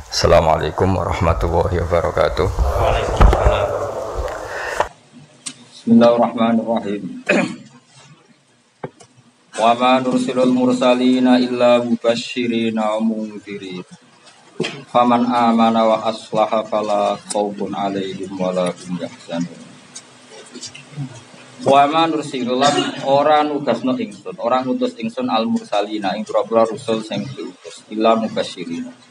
Assalamualaikum warahmatullahi wabarakatuh. Bismillahirrahmanirrahim. Wa ma nursilul mursalina illa mubashshirina wa mundzirin. Faman amana wa aslaha fala khaufun 'alaihim wa la hum yahzanun. Wa ma nursilul ora nugasno ingsun, ora ngutus ingsun al mursalina ing pira-pira rusul sing diutus illa mubashshirina.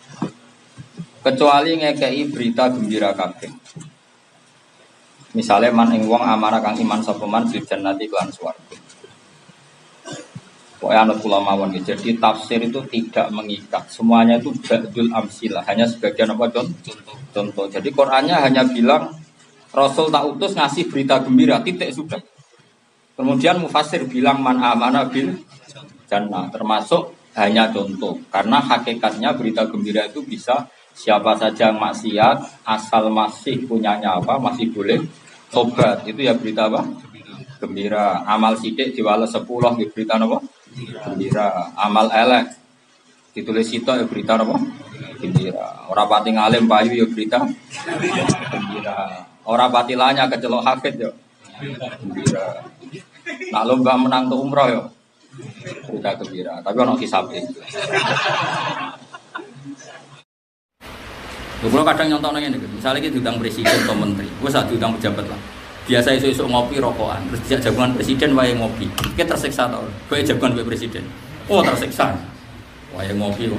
Kecuali ngekei berita gembira kabeh. Misalnya man ing wong amanah kang iman sapa man bil jannati lan swarga. Pokoke anut kula mawon iki. Jadi tafsir itu tidak mengikat. Semuanya itu ba'dul amsilah, hanya sebagian apa contoh. Jadi Qur'annya hanya bilang Rasul tak utus ngasih berita gembira, titik sudah. Kemudian mufassir bilang man amanah bil jannah, termasuk hanya contoh. Karena hakikatnya berita gembira itu bisa siapa saja yang maksiat asal masih punya nyawa masih boleh tobat, itu ya berita apa? Gembira. Amal sidik diwales 10 ya berita apa? Gembira. Amal elek ditulis sitok ya berita apa? Gembira. Ora pati ngalim payu ya berita gembira. Ora pati lanya kecelok hafid ya gembira. Nak lomba menang untuk umroh ya berita gembira. Tapi ono hisabe. Kalau kadang nyontohnya ini, misalnya kita diundang presiden atau menteri, gue saat diundang pejabat lah. Biasa isu-isu ngopi rokokan, terus dijak jagungan presiden, wayang ngopi. Kita tersiksa tau, gue jagungan gue presiden. Oh tersiksa, wayang ngopi kok,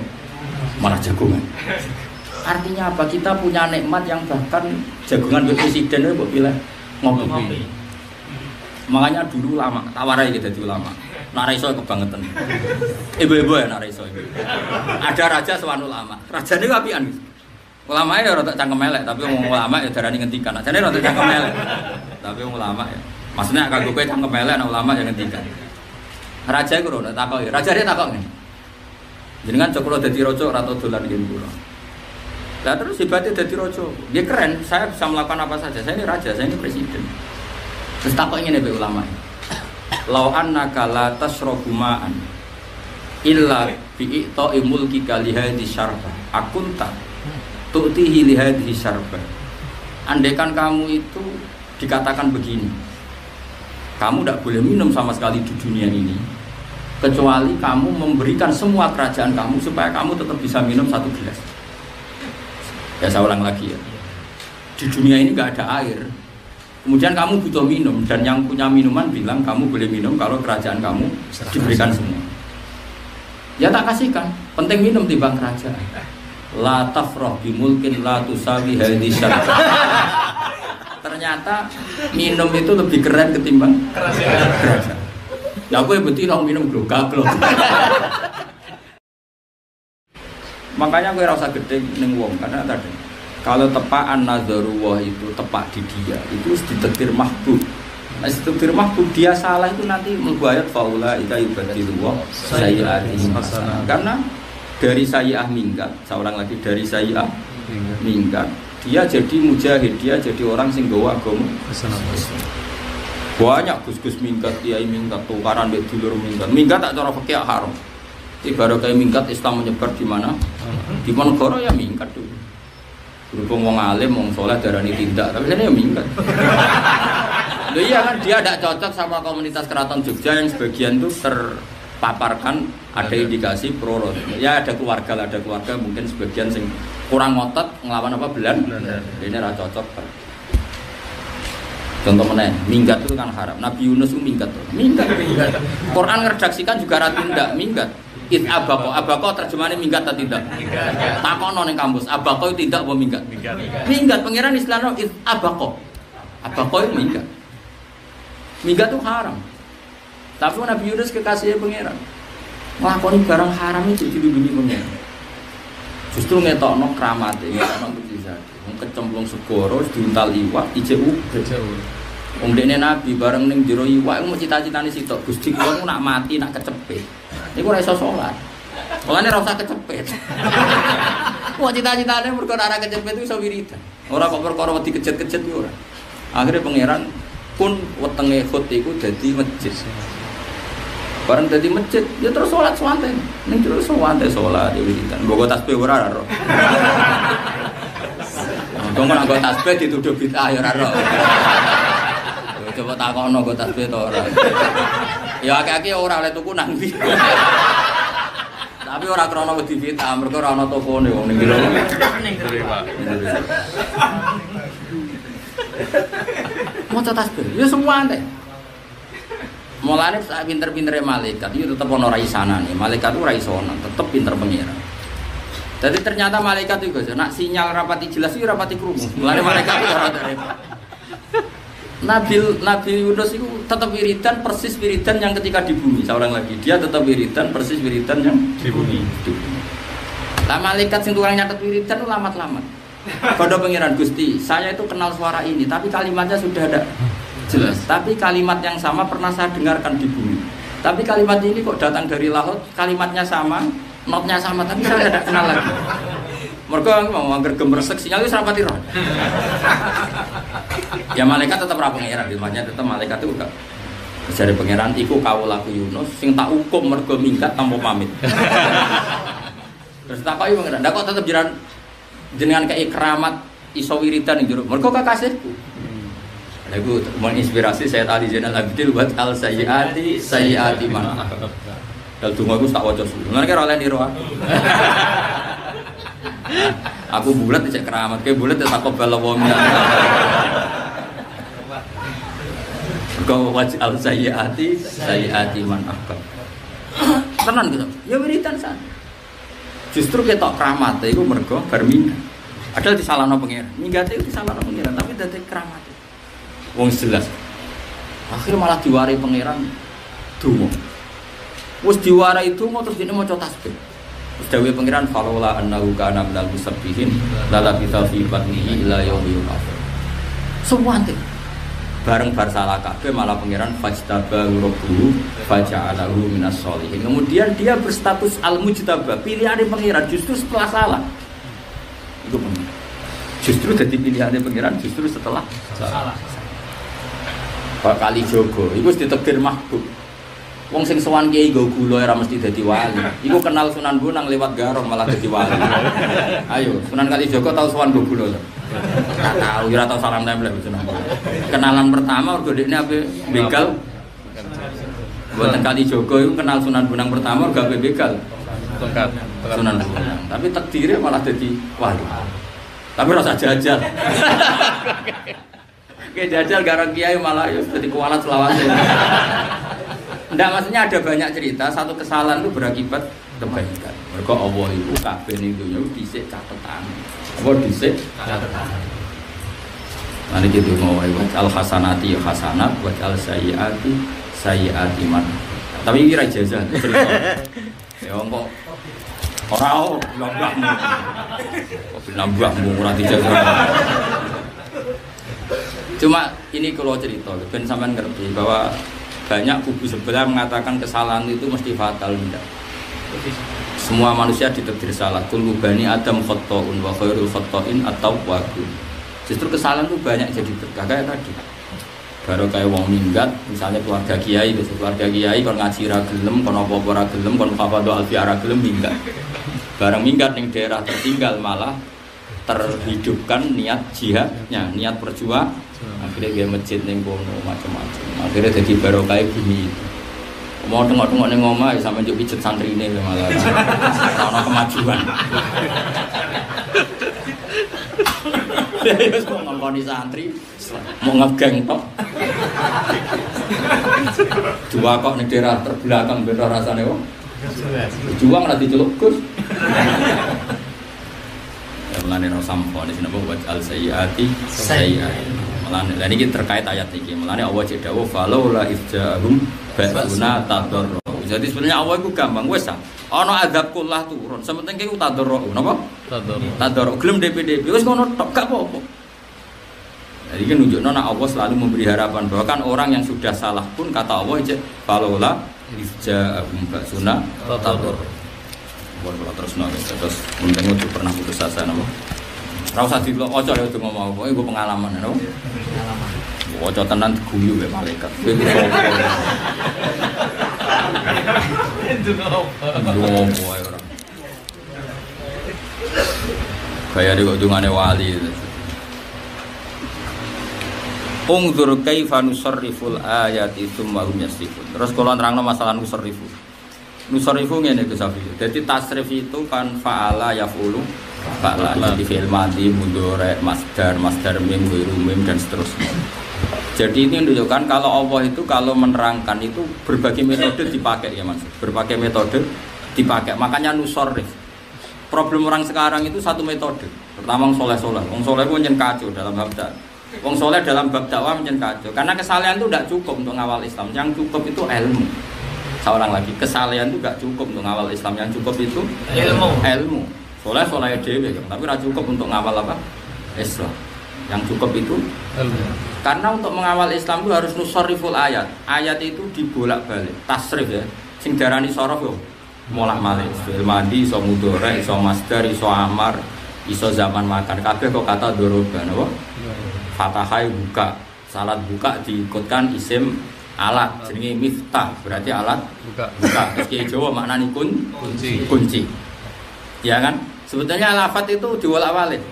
malah jagungan. Artinya apa? Kita punya nikmat yang bahkan jagungan gue presiden itu gue pilih ngopi. Makanya dulu lama, tawarai kita dulu lama. Naraiso kebangetan. Ibu-ibu ya naraiso. Ada raja sewan ulama, raja ini apian. Ulama ya rada cangkem elek, tapi wong ulama ya darani ngendikan. Ajane rada cangkem elek. Tapi wong ulama ya. Maksudnya kanggo kowe cangkem elek ana ulama yang ngendikan. Raja iku ora takoki. Raja dia takok ngene. Jenengan jek kula dadi raja ora tau dolan ngen kula. Lah terus hebatnya dadi raja. Dia keren, saya bisa melakukan apa saja. Saya ini raja, saya ini presiden. Terus takok ngene be ulama. Lau annaka la tasrabu ma'an illa bi ta'i mulki kalihadi syarba. Akunta tu'tihi lihadhi syarba. Andaikan kamu itu dikatakan begini, kamu tidak boleh minum sama sekali di dunia ini kecuali kamu memberikan semua kerajaan kamu supaya kamu tetap bisa minum satu gelas. Ya saya ulang lagi ya, di dunia ini nggak ada air, kemudian kamu butuh minum, dan yang punya minuman bilang kamu boleh minum kalau kerajaan kamu diberikan semua. Ya tak kasihkan, penting minum timbang kerajaan. La tafrah bimulkin la tusawi hadhi syarba. Ternyata minum itu lebih keren ketimbang kerajaan. Ya aku betul orang minum glogak. Makanya aku rasa gede ning wong, karena tadi kalau tepaan nazarullah itu tepak di dia, itu ditakdir mahbub. Nah, ditakdir mahbub dia salah itu nanti membayar faula ika ibadillah sayyi'atihim hasanah. Karena dari sayyi'ah minggat, saya ulang lagi, dari sayyi'ah minggat, dia jadi mujahid, dia jadi orang sing gawa agama. Banyak gus-gus minggat, kiai minggat, tukaran mbek dulur minggat. Minggat tak cara fikih haram. Ibarat kayak minggat Islam menyebar di mana? Di negara ya minggat dulu. Berhubung wong alim, wong soleh darani tindak, tapi saya ya minggat. Loh iya kan, dia tidak cocok sama komunitas keraton Jogja yang sebagian itu terpaparkan ada indikasi pro. Ya ada keluarga mungkin sebagian sing kurang ngotot ngelawan apa Belanda. Ini ora cocok. Contoh meneh, minggat itu kan haram. Nabi Yunus itu minggat. Quran ngeredaksikan juga ra tindak minggat. It abako terjemahannya minggat atau tidak? Takono ning kampus, abako itu tidak apa minggat? Minggat pangeran Islam it abako. Abako itu minggat. Minggat itu haram. Tapi Nabi Yunus kekasihnya pangeran. Nglakoni barang haram itu dilindungi pangeran. Justru ngetokno kramate, ngetokno mukjizat. Wong kecemplung segara diuntal iwak ijek uga. Wong dekne Nabi bareng ning jero iwak iku cita-citane sitok, Gusti kula nak mati nak kecepet. Niku ora iso salat. Mulane ora usah kecepet. Wong cita-citane mergo ora kecepet iku iso wiridan. Ora kok perkara wedi kejet-kejet iku ora. Akhire pangeran pun wetenge khut iku dadi masjid. Bareng dadi masjid, ya terus sholat swanten. Ning terus swanten sholat ya wiridan. Mbok tasbih ora ora. Dong kok nggo tasbih dituduh bid'ah ya ora ro. Coba takono nggo tasbih to ora. Ya akeh-akeh ora oleh tuku nang ndi. Tapi ora krana wedi bid'ah, mergo ora ana tokone wong ning jero. Maca tasbih, ya semua ante. Mulane sak pinter-pintere malaikat itu tetep ana ra isanane. Malaikat ora iso ana, tetep pinter pengira. Jadi ternyata malaikat itu nak sinyal rapati jelas itu rapati krungu. Mulane malaikat itu ora repot. Nabi Yunus itu tetap wiridan persis wiridan yang ketika di bumi. Seorang lagi dia tetap wiridan persis wiridan yang di bumi. Lah malaikat sing tukang nyatet wiridan itu lamat-lamat. Pada pengiran Gusti, saya itu kenal suara ini, tapi kalimatnya sudah ada jelas. Tapi kalimat yang sama pernah saya dengarkan di bumi. Tapi kalimat ini kok datang dari laut, kalimatnya sama, notnya sama, tapi saya tidak kenal lagi. Mereka mau angger gemresek sinyal itu serapati roh. Ya malaikat tetap ra pengiran, dimanya tetap malaikat itu enggak. Dari pengiran iku kawulaku Yunus, sing tak hukum mergo minggat tanpa pamit. Terus takoki pengiran, ndak kok tetep jenengan kei keramat iso wiridan ning jero. Mergo kekasihku. Lha iku menginspirasi Sayyid Ali Zainal Abidin buat al sayyiati man. Dal donga iku tak waca suwi. Lan kira oleh niru aku bulat cek keramat, kayak bulat tak kobal wong. Kau wajal sayyiati man akab. Tenan gitu. Ya wiridan san. Justru ketok keramat iku mergo bar minggat. Padahal disalahno pengiran. Minggat itu disalahno pengiran, tapi dadi keramat. Wong jelas. Akhirnya malah diwarai pengiran donga. Wis diwarai donga terus dene maca tasbih. Terus dawuh pengiran falaula annahu kana minal musabbihin la labitha fi batnihi ila yaumil qiyamah. Semua bareng bar salah kabeh malah pengiran fajtabahu rabbuhu faja'alahu minas sholihin. Kemudian dia berstatus al-mujtabah, pilihan pengiran justru setelah salah. Itu pengiran. Justru jadi pilihan pengiran justru setelah salah. Pak Kali Jogo, itu ditakdir mahbub. Wong sing sowan kiai nggo gula ora mesti dadi wali. Iku kenal Sunan Bonang lewat garong malah dadi wali. Ayo, Sunan Kalijaga tau sowan nggo gula. Ora tau, ora tau salam tempel Sunan. Kenalan pertama mergo dekne ape begal. Buatan Kalijaga iku kenal Sunan Bonang pertama mergo ape begal. Sunan Bonang. Tapi takdirnya malah dadi wali. Tapi rasa jajal. Kayak jajal garang kiai malah ya dadi kualat selawase. Nggak, maksudnya ada banyak cerita, satu kesalahan itu berakibat kebaikan. Mereka Allah itu kabeh ning dunya dhisik catetan. Apa dhisik catetan. Mari kita ngomong al hasanati hasanat wa al sayyiati man. Tapi iki ra jazah. Ya kok ora lambahmu. Kok lambahmu ora dijazah. Cuma ini kalau cerita, ben sampean ngerti bahwa banyak kubu sebelah mengatakan kesalahan itu mesti fatal. Tidak. Semua manusia ditakdir salah. Kullu bani Adam khata'un wa khairul khata'in at-tawwabun. Justru kesalahan itu banyak jadi berkah kayak tadi. Baru kayak wong minggat, misalnya keluarga kiai, keluarga kiai kon ngaji ra gelem, kon apa-apa ra gelem, kon hafadhu alfi ra gelem minggat. Bareng minggat ning daerah tertinggal malah terhidupkan niat jihadnya, niat perjuangan. Akhirnya dia masjid ning kono macam-macam. Akhirnya jadi barokah bumi. Mau tengok-tengok ning omah sampe njuk pijet santrine malah. Ana kemajuan. Wis kok ngongkoni santri mau ngegeng tok. Dua kok ning daerah terbelakang ben rasane wong. Juang ra diceluk Gus. Mulane ora sampo nek napa buat al sayyiati. Mulane lha niki terkait ayat iki. Mulane Allah cek dawuh falaula izjahum basuna tadarru. Jadi sebenarnya Allah itu gampang wis ana azab kullah turun. Sementing ki tadarru napa? Tadarru. Gelem DPDP wis ngono tok gak apa-apa. Jadi kan nunjukno nek Allah selalu memberi harapan bahwa kan orang yang sudah salah pun kata Allah cek falaula izjahum basuna tadarru. Kalau terus nangis, terus mungkin itu pernah putus asa, nama. Rasa di lo ojo ya itu ngomong, gue pengalaman, nama. Ojo tenan guyu ya malaikat. Itu ngomong orang. Kayak di ujungannya wali. Ungdzur kaifa nusarriful ayati tsumma hum yasrifun. Terus kula nerangno masalah nusarrifu. Nusarrifu ngene Gus Safi. Jadi tasrif itu kan fa'ala yaf'ulu fa'ala jadi fi'il madhi mudhari masdar mim ghairu mim dan seterusnya. Jadi ini menunjukkan kalau Allah itu kalau menerangkan itu berbagai metode dipakai ya Mas. Berbagai metode dipakai. Makanya nusarrif. Problem orang sekarang itu satu metode. Pertama soleh-soleh. Wong soleh ku nyen kacau dalam bab dakwah. Wong soleh dalam bab dakwah nyen kacau. Karena kesalehan itu tidak cukup untuk ngawal Islam. Yang cukup itu ilmu. Seorang lagi, kesalehan itu tidak cukup untuk ngawal Islam. Yang cukup itu ilmu. Soleh dhewe, tapi tidak cukup untuk ngawal apa? Islam. Yang cukup itu ilmu. Karena untuk mengawal Islam itu harus nusarriful ayat. Ayat itu dibolak-balik, tasrif ya. Sing darani sorof yo molak-malik. Fi'il madhi iso mudhari, iso masdar, iso amar, iso zaman makan. Kabeh kok kata doroba napa? Fatahai buka. Salat buka diikutkan isim alat jenenge miftah, berarti alat buka. Terus kiai Jawa maknane kunci. Ya kan? Sebetulnya lafaz itu diwolak-walik.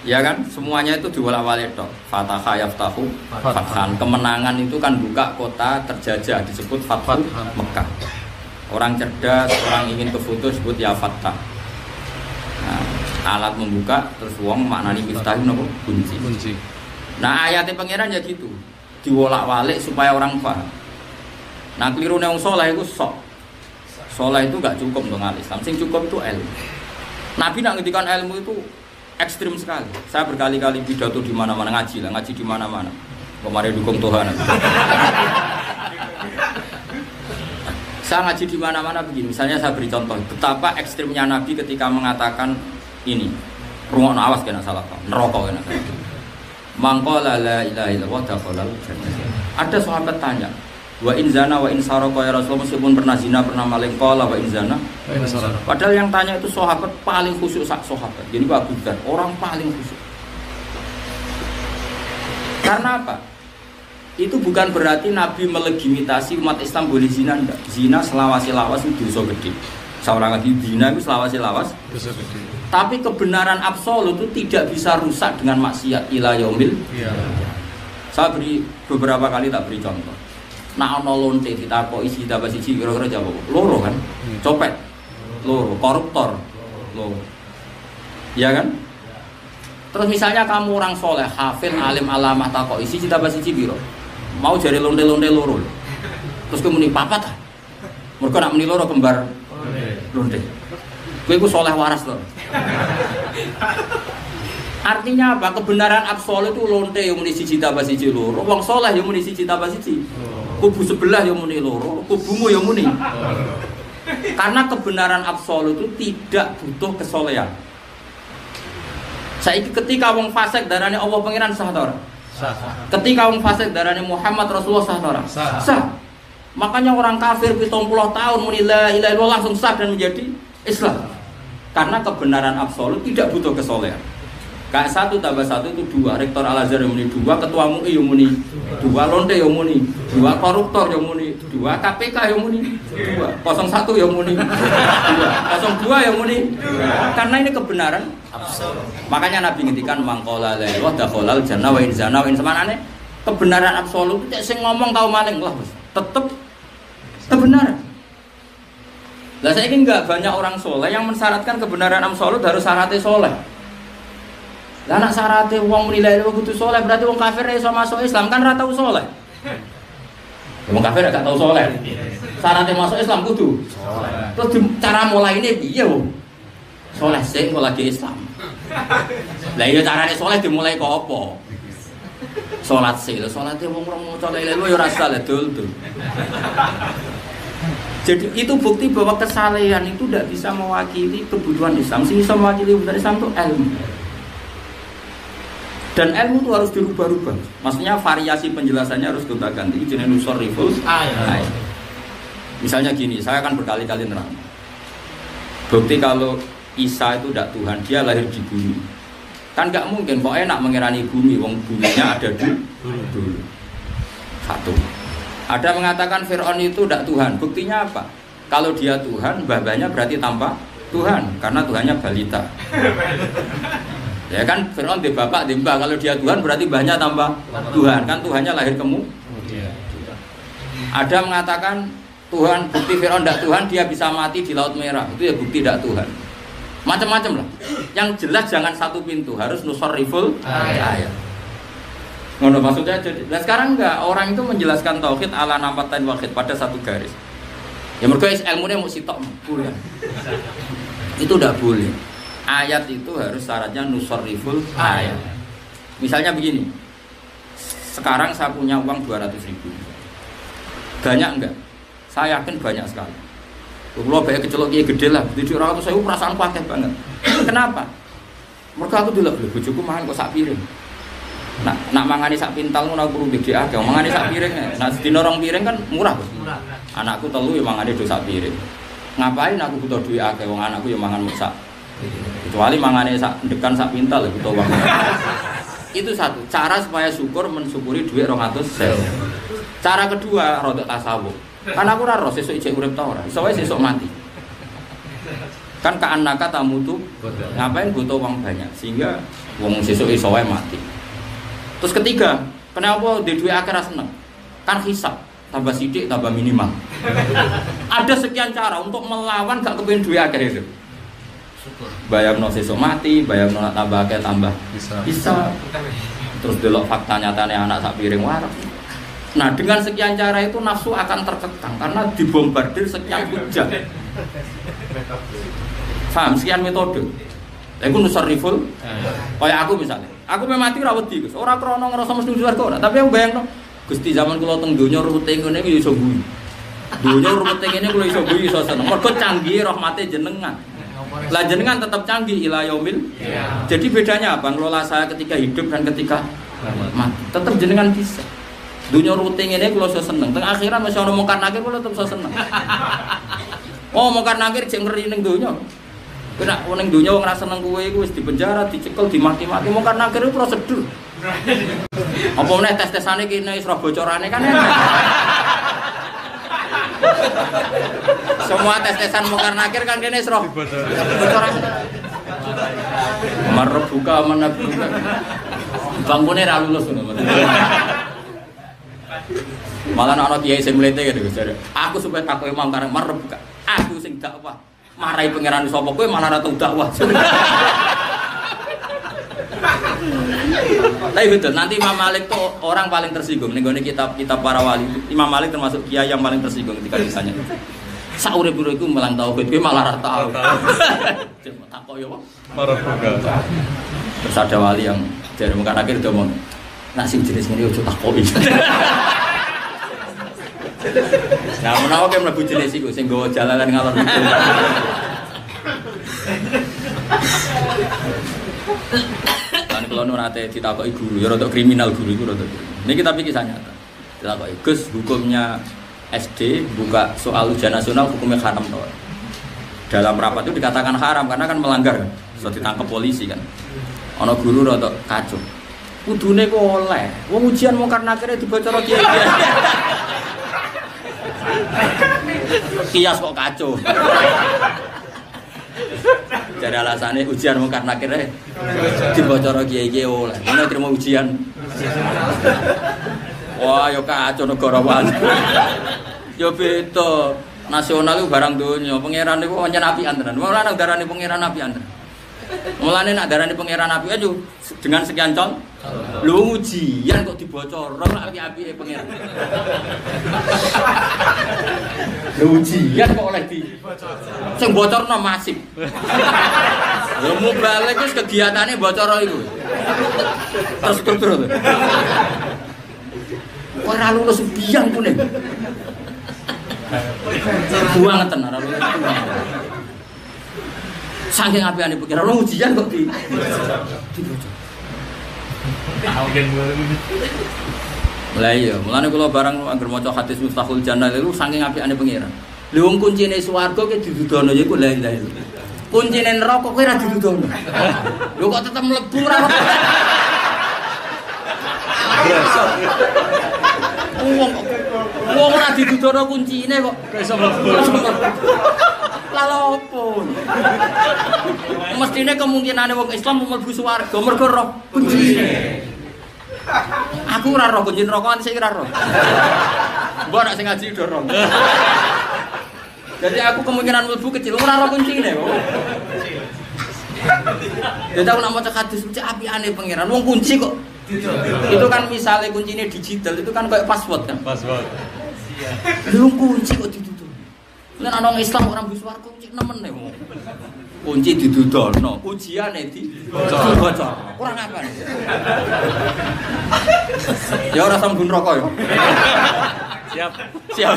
Ya kan? Semuanya itu diwolak-walik tok. Fataha yaftahu fathan. Kemenangan itu kan buka kota terjajah disebut Fathu Mekah. Orang cerdas, orang ingin ke foto disebut ya fattah. Nah, alat membuka terus wong maknani miftah itu kunci. Nah, ayatnya pangeran ya gitu. Diwolak-walik supaya orang paham. Nah, kelirune wong saleh iku sok. Saleh itu enggak cukup untuk ngalis Islam. Sing cukup itu ilmu. Nabi nak ngendikan ilmu itu ekstrim sekali. Saya berkali-kali pidato di mana-mana ngaji di mana-mana. Kemarin dukung Tuhan. Saya ngaji di mana-mana begini. Misalnya saya beri contoh betapa ekstrimnya Nabi ketika mengatakan ini. Rungokno awas kena salah paham. Neraka kena salah. Mangqala la ilaha illallah dakhala jannah. Ada sahabat tanya, wa in zana wa in sarqa ya Rasulullah, meskipun pernah zina pernah maling qala wa in zana wa in sarqa. Padahal yang tanya itu sahabat paling khusyuk sak sahabat. Jadi Abu Dzar orang paling khusyuk. Karena apa? Itu bukan berarti Nabi melegitimasi umat Islam boleh zina enggak. Zina selawasi-lawas itu dosa gede. Seorang lagi zina itu selawasi-lawas dosa gede. Tapi kebenaran absolut itu tidak bisa rusak dengan maksiat ila yaumil. Saya beri beberapa kali tak beri contoh. Nah ono lonte ditakoki isi dapat siji kira-kira jawab loro kan? Copet. Loro, koruptor. Loro. Ya kan? Terus misalnya kamu orang soleh, hafid, alim, alamah takoki siji dapat siji kira. Mau jari lonte-lonte loro. Terus kemudian papat. Mergo nak muni loro kembar lonte. Kowe iku soleh waras to. Artinya apa? Kebenaran absolut itu lonte yang muni siji tambah siji loro. Wong soleh yang muni siji tambah siji. Kubu sebelah yang muni loro, kubumu yang muni. Karena kebenaran absolut itu tidak butuh kesolehan. Saiki ketika wong fasik darane Allah pangeran sah ta ora? Sah. Ketika wong fasik darane Muhammad Rasulullah sah ta ora? Sah. Makanya orang kafir 70 tahun muni la ilaha illallah langsung sah dan menjadi Islam. Karena kebenaran absolut tidak butuh kesolehan. Kayak 1 tambah 1 itu 2. Rektor Al-Azhar yang muni 2, ketua MUI yang muni 2, lonte yang muni 2, koruptor yang muni 2, KPK yang muni 2, 01 yang muni 2, 02 yang muni 2. Karena ini kebenaran absolut. Makanya Nabi ngendikan mangqala la ilaha dakhalal jannah wa in zana wa in samanane. Kebenaran absolut itu sing ngomong tau maling lah, tetep kebenaran. Lah saya ini enggak banyak orang soleh yang mensyaratkan kebenaran absolut harus syaratnya soleh. Lah nak syaratnya wong menilai kudu soleh berarti wong kafir iso masuk Islam kan ra tau soleh. Wong kafir gak tau soleh. Syaratnya masuk Islam kudu soleh. Terus cara mulai ini piye wong? Soleh sing kok lagi Islam. Lah iya carane soleh dimulai kok apa? Salat sih, salate wong maca la ilaha illallah ya ora salah dul. Jadi itu bukti bahwa kesalehan itu tidak bisa mewakili kebutuhan Islam. Sing bisa mewakili kebutuhan Islam itu ilmu. Dan ilmu itu harus dirubah-rubah. Maksudnya variasi penjelasannya harus kita ganti. Jenis nusarriful ayat. Misalnya gini, saya akan berkali-kali nerang. Bukti kalau Isa itu tidak Tuhan, dia lahir di bumi. Kan nggak mungkin kok enak mengirani bumi, wong buminya ada dulu. Satu. Ada mengatakan Fir'aun itu tidak Tuhan. Buktinya apa? Kalau dia Tuhan, babanya berarti tanpa Tuhan, karena Tuhannya balita. Ya kan Fir'aun di bapak, di mbah. Kalau dia Tuhan berarti mbahnya tambah Tuhan. Kan Tuhannya lahir Ada mengatakan Tuhan, bukti Fir'aun tidak Tuhan, dia bisa mati di Laut Merah. Itu ya bukti tidak Tuhan. Macam-macam lah. Yang jelas jangan satu pintu, harus nusarriful ayat. Ngono maksudnya jadi. Nah sekarang enggak, orang itu menjelaskan tauhid ala nampatain wahid pada satu garis. Ya mergo ilmunya mau sitok boleh. Itu tidak boleh. Ayat itu harus syaratnya nusarriful ayat. Misalnya begini. Sekarang saya punya uang 200.000. Banyak enggak? Saya yakin banyak sekali. Kalau banyak kecelok gede lah, jadi orang itu saya perasaan pakai banget. Kenapa? Mereka aku dulu bojoku mangan kok sak piring. Nak mangani sak pintal ngono aku rugi dia akeh, mangani sak piring. Nah sedina rong piring kan murah, Bos. Anakku telu ya mangani do sak piring. Ngapain aku butuh duit akeh wong anakku ya mangan mung sak. Kecuali mangani sak ndekan sak pintal ya butuh uang. Itu satu, cara supaya syukur mensyukuri duit 200.000. Cara kedua, rodok tasawuf. Kan aku ora roh sesuk ijek urip ta ora. Iso wae sesuk mati. Kan ka'annaka tamutu. Ngapain butuh uang banyak sehingga wong sesuk iso wae mati. Terus ketiga, kenapa di duit akhir seneng? Kan hisab, tambah sidik, tambah minimal. Ada sekian cara untuk melawan gak kepengin duit akhir itu. Bayangno sesuk mati, bayangno nak tambah akeh tambah bisa. Terus delok fakta nyatane anak sak piring waras. Nah dengan sekian cara itu nafsu akan terkekang karena dibombardir sekian hujah. Paham sekian metode. Iku nusarriful. Kayak aku misalnya. Aku mati ora wedi, Gus. Ora krana ngrasa mesti swarga ora, tapi aku bayangno Gusti zaman kula teng donya rute ngene iki iso guyu. Donya rute ngene kula iso guyu iso seneng. Mergo canggih rahmate jenengan. Lah jenengan tetap canggih ila yaumil. Jadi bedanya apa? Ngelola saya ketika hidup dan ketika mati. Tetap jenengan bisa. Dunia rutin ini kalau saya seneng, tengah akhiran masih orang mungkar nakir kalau tetap saya seneng. Oh mungkar nakir cek ngeri neng dunia. Kena neng dunia orang rasa seneng kue itu di penjara, dicekel, dimaki-maki. Mungkar nakir itu prosedur. Apa nih tes-tesannya kini isroh bocorannya kan? Semua tes-tesan mungkar nakir kan kini isroh bocoran. Marbuka mana buka. Bangkune ra lulus ngono. Malah ana kiai sing mlete gitu Gus. Aku supaya takoki Imam Karang marep gak. Aku sing dakwah. Marai pangeran sapa kowe malah ora tau dakwah. Tapi betul, nanti Imam Malik tuh orang paling tersinggung ning gone kitab para wali. Imam Malik termasuk kiai yang paling tersinggung ketika ditanya. Saurip-urip iku melang tauhid, kowe malah ora tau. Takok yo apa? Marep gak. Terus ada wali yang dari muka akhir udah mau nak sing jenis ini udah takoki. Nah menawa kayak mlebu jenis iku sing nggawa jalanan ngalor ngidul. Lan kula nu nate ditakoki guru ya rada kriminal guru iku rada. Niki tapi kisah nyata. Ditakoki Gus hukumnya SD buka soal ujian nasional hukumnya haram toh. Dalam rapat itu dikatakan haram karena kan melanggar kan. Sudah ditangkap polisi kan. Ana guru rada kacau. Kudune kok oleh. Wong ujian mungkar nakire dibocor kiai-kiai. Kias kok kacau. Jadi alasannya ujian mungkar nakire dibocor kiai-kiai oleh. Ana terima ujian. Wah, yo kacau negara wae. Yo beda. Nasional itu barang donya. Pangeran niku pancen apian tenan. Wong lanang darani pangeran apian tenan. Mulane nak darani pangeran apian yo dengan sekian con. Lho ujian kok dibocor lak api-apike pangeran. Lho ujian kok oleh dibocor. Sing bocorno masif. Lho mubalik wis kegiatane bocor iku. Terstruktur. Ora lulus biang pune. Buang tenan ora lulus. Saking apiane pikiran lu ujian kok di bocor. Lah iya, mulane kula barang anggere maca hadis Miftahul Jannah itu saking apiane pangeran. Lha wong kuncine swarga ki didudono ya iku la ilaha illallah. Kuncine neraka kowe ora didudono. Lho kok tetep mlebu ora. Wong ora didudono kuncine kok iso mlebu. Lalu opo? Mestine kemungkinane wong Islam mlebu swarga mergo roh kuncine. Aku ora roh kunci neraka sing ora roh. Mbok nek sing ngaji do roh. Jadi aku kemungkinan mlebu kecil ora roh kuncine kok. Jadi aku nak maca hadis mesti apiane pangeran wong kunci kok. Itu kan misalnya kuncinya digital itu kan kayak password kan. Password. Wong kunci kok ditutup. Nek ana wong Islam orang bus warga kunci nemen nek. Kunci didudono, ujiane dibocor. Kurang apa nih? Ya ora sambun rokok ya. Siap.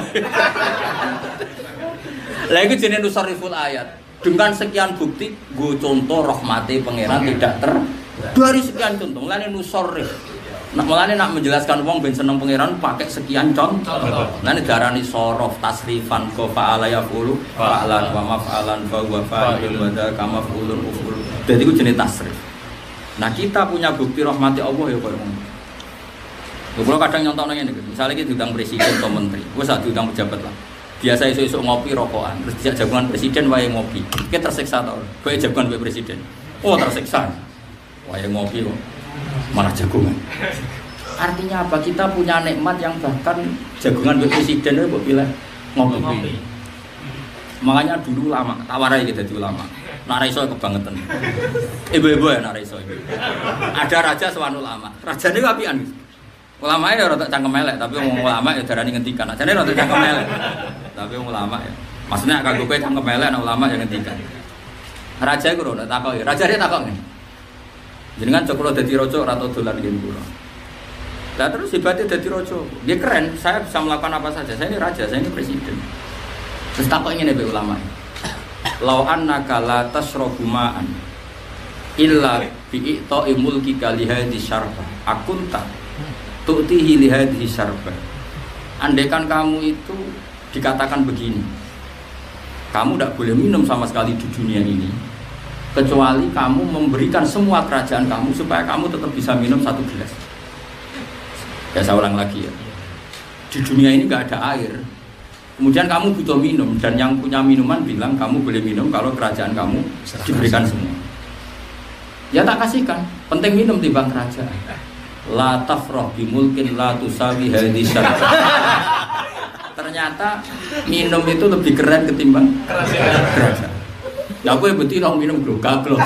Lah iku jenenge nusariful ayat. Dengan sekian bukti, gue contoh rahmati pangeran tidak dari sekian contoh. Mulane nusarif. Mulane nak menjelaskan wong ben seneng pangeran pakai sekian contoh. Mulane darani sorof tasrifan ko fa'ala yaqulu fa'alan wa maf'alan fa huwa fa'il wa dza kama fa'ulun uful. Dadi iku jenenge tasrif. Nah, kita punya bukti rahmati Allah ya koyo ngono. Kalau kadang nyontok ngene iki, misale iki diundang presiden atau menteri, wis sak diundang pejabat lah. Biasa esuk-esuk ngopi rokokan, terus dijak jagungan presiden wae ngopi. Iki tersiksa ta ora? Kowe jagungan kowe presiden. Oh, tersiksa. Wae ngopi kok malah jagungan. Artinya apa? Kita punya nikmat yang bahkan jagungan kowe presiden itu kok pilih ngopi. Makanya dulu lama, tawarai kita jadi ulama. Nak iso kebangetan. Ibu-ibu ya nak iso. Ada raja sowan ulama. Rajane ku apian. Ulama ya rada cangkem elek, tapi wong ulama ya darani ngendikan. Ajane rada cangkem elek. Tapi wong ulama ya. Maksudnya kanggo kowe cangkem elek ana ulama yang ngendikan. Raja iku ora takoki. Rajane takoki. Jenengan cok kula dadi raja ora tau dolan ngen kula. Lah terus hebatnya dadi raja. Dia keren, saya bisa melakukan apa saja. Saya ini raja, saya ini presiden. Terus takoki ngene be ulama. Lau annaka la tasrabu ma'an illa bi'ita'i mulkika li hadhihi syarba akunta tu'tihi li hadhihi syarba. Andaikan kamu itu dikatakan begini, kamu tidak boleh minum sama sekali di dunia ini kecuali kamu memberikan semua kerajaan kamu supaya kamu tetap bisa minum satu gelas. Ya saya ulang lagi ya, di dunia ini nggak ada air, kemudian kamu butuh minum dan yang punya minuman bilang kamu boleh minum kalau kerajaan kamu diberikan semua. Ya tak kasihkan, penting minum timbang kerajaan. La tafrah bimulkin la tusawi hadhihi syarab. Ternyata minum itu lebih keren ketimbang kerajaan. Ya aku betina minum glok-glok.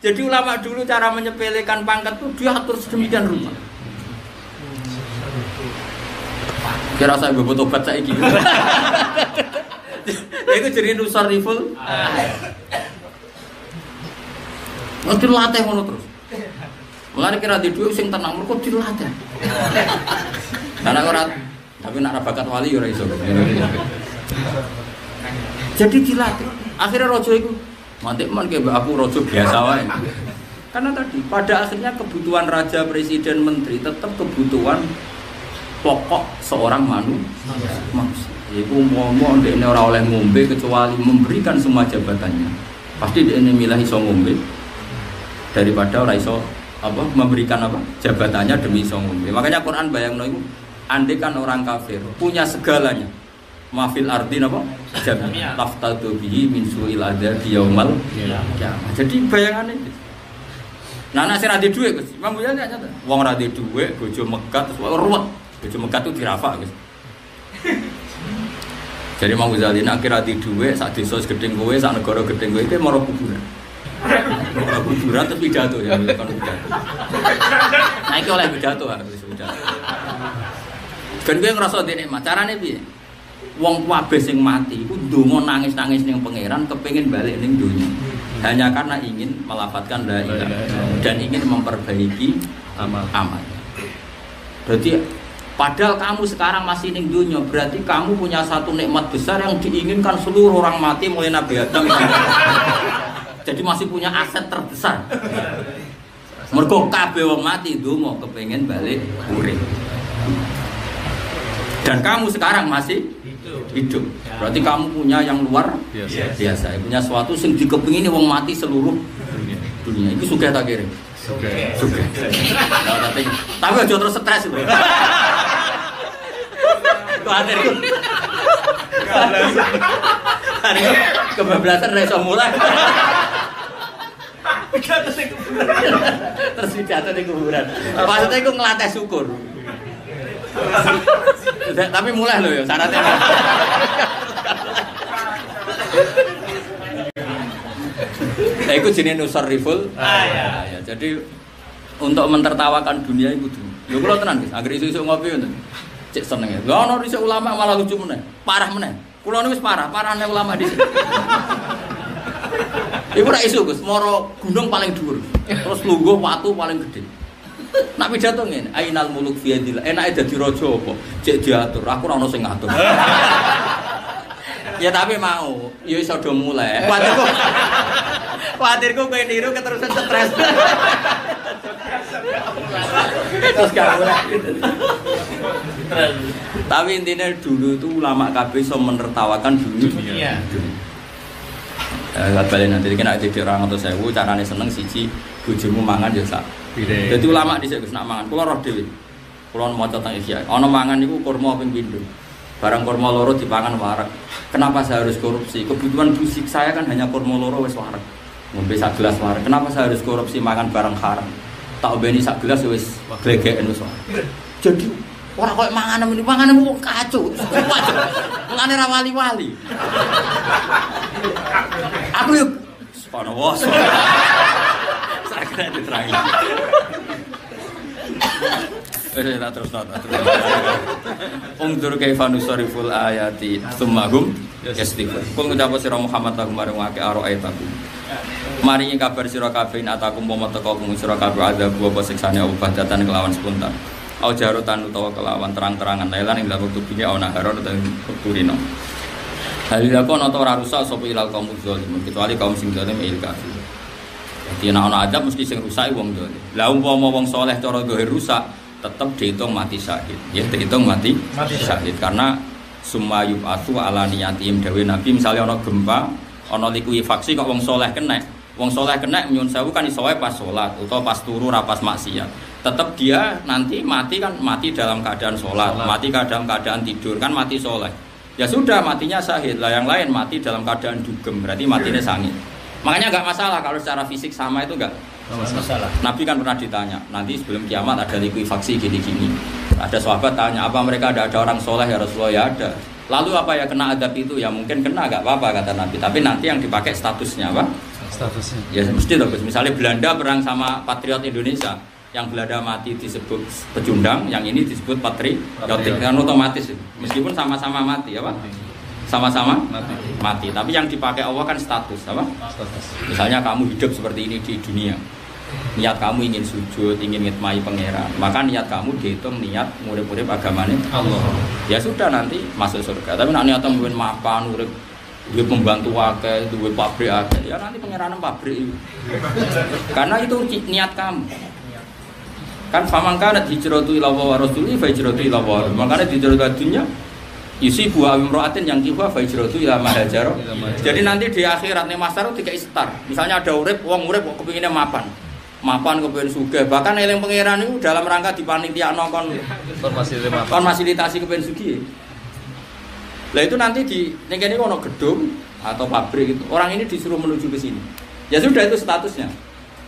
Jadi ulama dulu cara menyepelekan pangkat itu diatur sedemikian rupa. Kira saya buat obat saiki. Itu jadi nusariful. Mesti latih ngono terus. Mulane kira di dhuwit sing tenang mergo dilatih. Karena ora tapi nak bakat wali ora iso. Jadi dilatih. Akhirnya raja itu mantik man kayak aku raja biasa wae. Karena tadi pada akhirnya kebutuhan raja, presiden, menteri tetap kebutuhan pokok seorang manusia. Iku ngomong dekne ora oleh ngombe kecuali memberikan semua jabatannya. Pasti dekne milih iso ngombe daripada ora iso memberikan jabatannya demi iso ngombe. Makanya Quran bayangno iku andai kan orang kafir punya segalanya. Mafil ardin jami'an laftadu bihi min su'il adzabi yaumal qiyamah. Jadi bayangane gitu. Nah nek sira di dhuwit Gus, Imam Buya nyata. Wong ora di dhuwit bojo megat terus ruwet. Bojo megat itu dirafak Gus. Jadi Imam Ghazali nek kira di dhuwit sak desa segede kowe, sak negara gedhe kowe iki mara kuburan. Mara kuburan terus pidato ya kon pidato. Nah iki oleh pidato harus pidato. Ben kowe ngrasa dene carane piye? Wong kabeh sing mati iku ndonga nangis-nangis ning pangeran kepengin balik ning donya. Hanya karena ingin melafadzkan la ilaha dan ingin memperbaiki amal. Berarti padahal kamu sekarang masih ning donya, berarti kamu punya satu nikmat besar yang diinginkan seluruh orang mati mulai Nabi Adam. Jadi masih punya aset terbesar. Mergo kabeh wong mati ndonga kepengin balik urip. Dan kamu sekarang masih hidup. Berarti kamu punya yang luar biasa. Punya sesuatu yang dikepingin wong mati seluruh dunia. Itu sugih tak kira? Sugih. Tapi aja terus stres. Kuatir. Hari kebablasan ra iso mulai. Terus jatuh di kuburan. Maksudnya iku nglatih syukur. Tapi mulai loh ya syaratnya. Nah, itu jenis nusarriful. Ya, jadi untuk mentertawakan dunia itu dulu. Lho kula tenan guys, anggere isu-isu ngopi ngoten. Cek seneng ya. Lah ono dhisik ulama malah lucu meneh. Parah meneh. Kula niku wis parahane ulama dhisik. Iku ra isu Gus, moro gunung paling dhuwur. Terus lungguh watu paling gede. Nak pidato ngene, ainal muluk fi yadillah. Enake dadi raja apa? Cek diatur, aku ora ono sing ngatur. Ya tapi mau, ya iso do mulai. Kuatirku kowe niru keterusan stres. Terus gak mulai. Tapi intinya dulu itu ulama kabeh iso menertawakan dunia. Balik nanti kena jadi orang atau sewu carane seneng siji bojomu mangan ya sak. Jadi ulama dhisik Gus nak mangan, kula roh dhewe. Kula maca teng Ihya. Ana mangan niku kurma ping pindho. Barang kurma loro dipangan warak. Kenapa saya harus korupsi? Kebutuhan fisik saya kan hanya kurma loro wis warak. Ngombe sak gelas warak. Kenapa saya harus korupsi makan barang haram? Tak obeni sak gelas wis glegeken wis warak. Jadi ora koyo mangan wong kacau. Mengane ra wali-wali. Aku yuk subhanallah. Sakit diterangi. Terus. Ungdur kaifa nusariful ayati tsumma yastighfar. Kul ngucap sira Muhammad lagu marang akeh araitaku. Maringi kabar sira kabeh ataku umpama teka kumu sira kabeh azab apa siksane Allah datan kelawan spontan. Au jarutan utawa kelawan terang-terangan lailan ing dalam waktu dunya ana haron utawa turino. Halilakon atau ora rusak sapa ilal kaum zalim kecuali kaum sing zalim il kafir. Dadi ana azab mesti sing rusak wong zalim. Lah umpama wong saleh cara zahir rusak tetap dihitung mati syahid. Ya dihitung mati syahid karena summa yub'atsu ala niyatim dawe Nabi misalnya ana gempa, ana likuifaksi kok wong saleh kena. Wong saleh kena nyun sewu kan iso wae pas salat utawa pas turu ra pas maksiat. Tetap dia nanti mati kan mati dalam keadaan salat, mati dalam keadaan tidur kan mati saleh. Ya sudah matinya syahid. Lah yang lain mati dalam keadaan dugem berarti matinya sangit. Makanya enggak masalah kalau secara fisik sama itu enggak masalah. Nabi kan pernah ditanya, nanti sebelum kiamat ada likuifaksi gini-gini. Ada sahabat tanya, apa mereka ada orang soleh ya Rasulullah? Ya ada. Lalu apa ya kena adab itu? Ya mungkin kena, enggak apa-apa kata Nabi. Tapi nanti yang dipakai statusnya apa? Statusnya. Ya mesti loh. Misalnya Belanda perang sama patriot Indonesia, yang Belanda mati disebut pecundang, yang ini disebut patriotik. Kan otomatis, meskipun sama-sama mati, apa? Sama-sama mati. Tapi yang dipakai Allah kan status, apa? Status. Misalnya kamu hidup seperti ini di dunia, niat kamu ingin sujud, ingin ngitmai pangeran, maka niat kamu dihitung niat murid-murid agamanya Allah. Ya sudah nanti masuk surga. Tapi nak niat kamu mapan, murid, duwe pembantu akeh, duwe pabrik akeh, ya nanti pangeran pabrik itu. Karena itu niat kamu. Kan famangka nak hijratu ila wa rasuli fa hijratu ila wa. Makanya hijratu dunia isi buah imro'atin yang kiwa fa hijratu ila ma hajaro. Jadi nanti di akhirat nih masar tiga istar. Misalnya ada urip, wong urip kok kepinginnya mapan kepingin sugih. Bahkan eling pangeran itu dalam rangka dipanitia nongkon fasilitasi kepingin sugih. Lah itu nanti di ning kene ono gedung atau pabrik itu. Orang ini disuruh menuju ke sini. Ya sudah itu statusnya.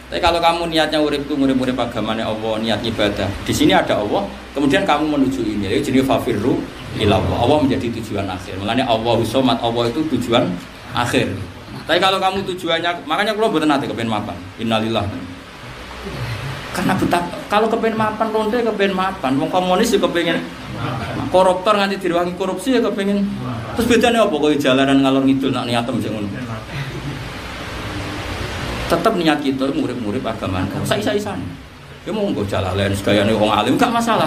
Tapi kalau kamu niatnya urip itu murid-murid agamanya Allah, niat ibadah. Di sini ada Allah, kemudian kamu menuju ini. Jadi jenis fafirru ilallah. Allah menjadi tujuan akhir. Makanya Allahu Somad, Allah itu tujuan akhir. Tapi kalau kamu tujuannya, makanya kalau betul nanti kepen mapan. Innalillah. Karena betapa kalau kepen mapan lonte kepen mapan. Wong komunis juga kepengen koruptor nganti diruangi korupsi ya kepengen. Terus bedanya apa? Kau jalanan ngalor ngidul nak niatem sing ngono. Tetap niat kita murid-murid agama isa-isan. Ya mau nggo jalalain segayane wong alim gak masalah.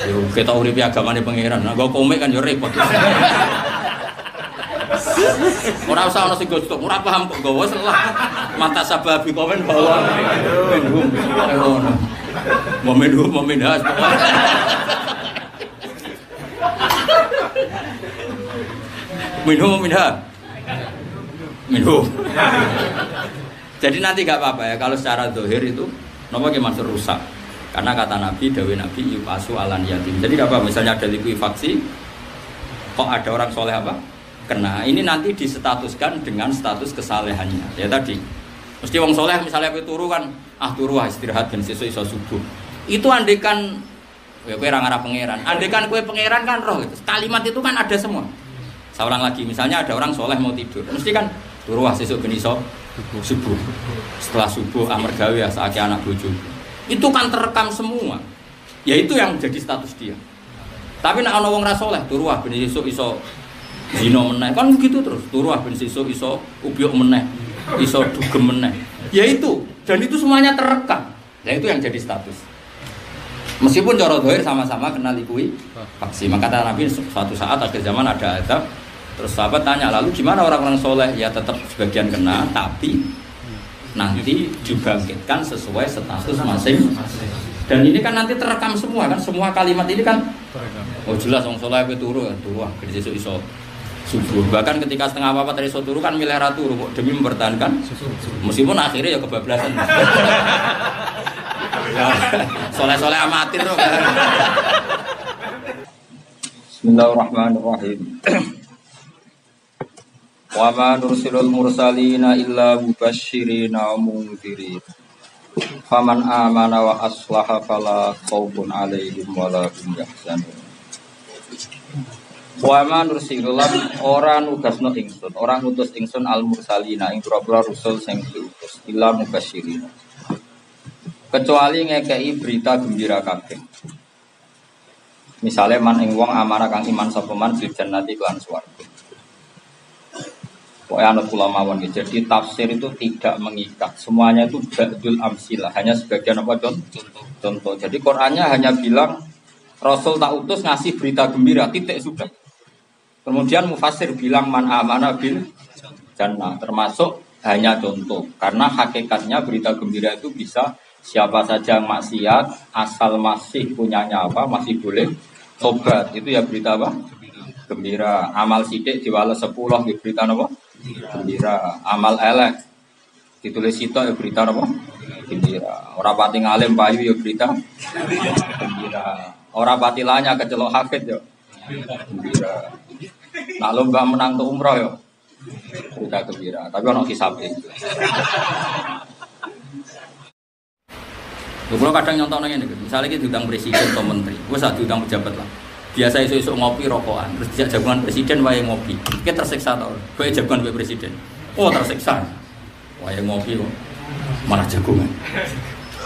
Yo kita urip agamane pangeran. Nah, nggo komik kan yo repot. Ora usah ana sing gostok, ora paham kok gawa salah. Mata sababi komen bahwa menhum ngono. Momen has. Minum. Jadi nanti gak apa-apa ya kalau secara zahir itu napa ki maksud rusak. Karena kata Nabi, dawe Nabi yupasu alan yatim. Jadi apa? Misalnya ada likuifaksi, kok ada orang soleh apa? Kena. Ini nanti disetatuskan dengan status kesalehannya. Ya tadi, mesti wong soleh misalnya aku turu kan, turu istirahat dan sesuk iso subuh. Itu andekan, ya kowe ra ngarah pangeran. Andekan kowe pangeran kan roh gitu. Kalimat itu kan ada semua. Saya ulang lagi, misalnya ada orang soleh mau tidur, mesti kan turu sesuk ben iso subuh. Setelah subuh amar gawe asake anak bojo. Itu kan terekam semua. Ya itu yang jadi status dia. Tapi nek ana wong ra saleh turu ben sesuk iso zina meneh. Kan begitu terus. Turu ben sesuk iso ubyuk meneh, iso dugem meneh. Ya itu. Dan itu semuanya terekam. Nah itu yang jadi status. Meskipun cara zahir sama-sama kena likui faksi. Maka kata Nabi suatu saat akhir zaman ada azab. Terus sahabat tanya, lalu gimana orang-orang soleh? Ya tetap sebagian kena, tapi nanti dibangkitkan sesuai status masing-masing. Dan ini kan nanti terekam semua kan, semua kalimat ini kan oh jelas orang soleh itu turu gede iso subuh. Bahkan ketika setengah apa tadi iso turu kan milih turu kok demi mempertahankan meskipun akhirnya ya kebablasan. Ya, soleh-soleh amatir loh. Bismillahirrahmanirrahim. Wa ma nursilul mursalina illa mubasysyirina wa mundzirin. Faman amana wa aslaha fala khaufun 'alaihim wa la hum yahzanun. Wa ma nursilul ora nugasno ingsun, ora ngutus ingsun al mursalina ing pira-pira rasul sing diutus illa mubasysyirina. Kecuali ngekei berita gembira kabeh. Misale man ing wong amanah kang iman sapa man bil jannati lan swarga. Pokoknya anak ulama mawon. Jadi tafsir itu tidak mengikat. Semuanya itu ba'dul amsilah, hanya sebagian apa contoh. Jadi Qur'annya hanya bilang Rasul tak utus ngasih berita gembira, titik sudah. Kemudian mufassir bilang man amana bil jannah, termasuk hanya contoh. Karena hakikatnya berita gembira itu bisa siapa saja yang maksiat asal masih punya nyawa masih boleh tobat. Itu ya berita apa? Gembira. Amal sidik diwales 10 ya berita apa? Gembira. Amal elek ditulis sitok ya berita apa? Gembira. Ora pati ngalim payu ya berita gembira. Ora pati lanya kecelok hafid ya gembira. Nak lomba menang untuk umroh ya berita gembira. Tapi ono hisabe. Kalau kadang nyontok nanya nih, misalnya kita diundang presiden atau menteri, gue saat diundang pejabat lah. Biasa isu ngopi rokokan, terus dijak jagungan presiden, wae ngopi. Kita tersiksa tau, gue jagungan gue presiden. Oh tersiksa, wae ngopi kok, malah jagungan.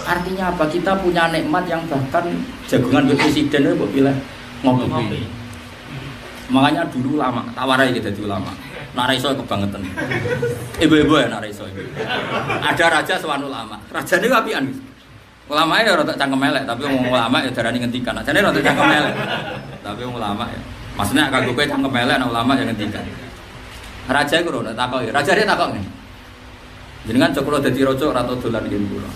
Artinya apa? Kita punya nikmat yang bahkan jagungan gue presiden itu buat pilih ngopi. Makanya dulu lama, tawarai kita dulu lama. Naraiso kebangetan. Ibu-ibu ya naraiso. Ada raja sewan ulama, raja ini apian. Ulama ya rada cangkem elek, tapi wong ulama ya darani ngendikan. Ajane rada cangkem elek. Tapi wong ulama ya. Maksudnya kanggo kowe cangkem elek ana ulama yang ngendikan. Raja iku ora takoki. Raja dia takok ngene. Jenengan jek kula dadi raja ora tau dolan ngen kula.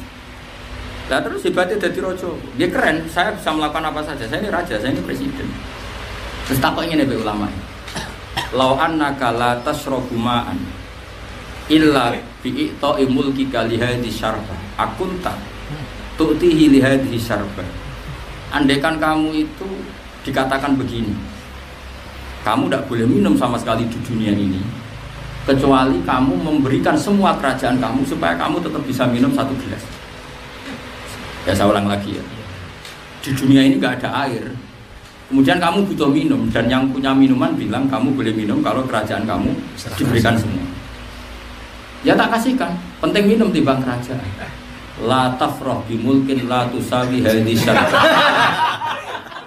Lah terus hebatnya dadi raja. Dia keren, saya bisa melakukan apa saja. Saya ini raja, saya ini presiden. Terus takok ngene be ulama. Lau annaka la tasrabu ma'an illa bi ta'i mulkika li hadhi syarba. Akunta tu'tihi li hadhihi syarba. Andaikan kamu itu dikatakan begini, kamu tidak boleh minum sama sekali di dunia ini kecuali kamu memberikan semua kerajaan kamu supaya kamu tetap bisa minum 1 gelas. Ya saya ulang lagi ya, di dunia ini nggak ada air, kemudian kamu butuh minum dan yang punya minuman bilang kamu boleh minum kalau kerajaan kamu diberikan semua. Ya tak kasihkan, penting minum timbang kerajaan. La tafrah bimulkin la tusawi hadhi syarba.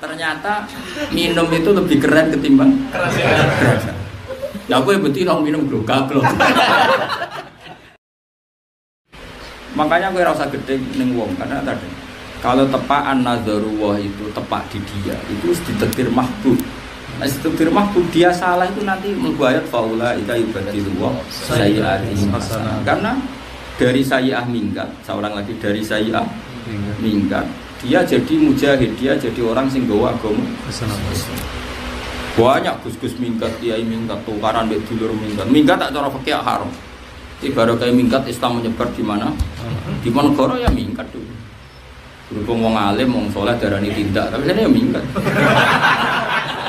Ternyata minum itu lebih keren ketimbang kerajaan. Ya aku betul orang minum glogak. Makanya gue rasa gede ning wong karena tadi kalau tepaan nazarullah itu tepak di dia itu ditakdir mahbub. Nah, ditakdir mahbub dia salah itu nanti membayar faula ika yubadilullah sayyi'atihim hasanah. Karena dari sayyi'ah minggat, seorang lagi dari sayyi'ah minggat, dia jadi mujahid, dia jadi orang sing gawa agama. Banyak gus-gus minggat, kiai minggat, tukaran mbek dulur minggat. Minggat tak cara fikih haram. Ibarat kayak minggat Islam menyebar di mana? Di Ponorogo ya minggat dulu. Berhubung wong alim, wong soleh darani tindak, tapi saya minggat.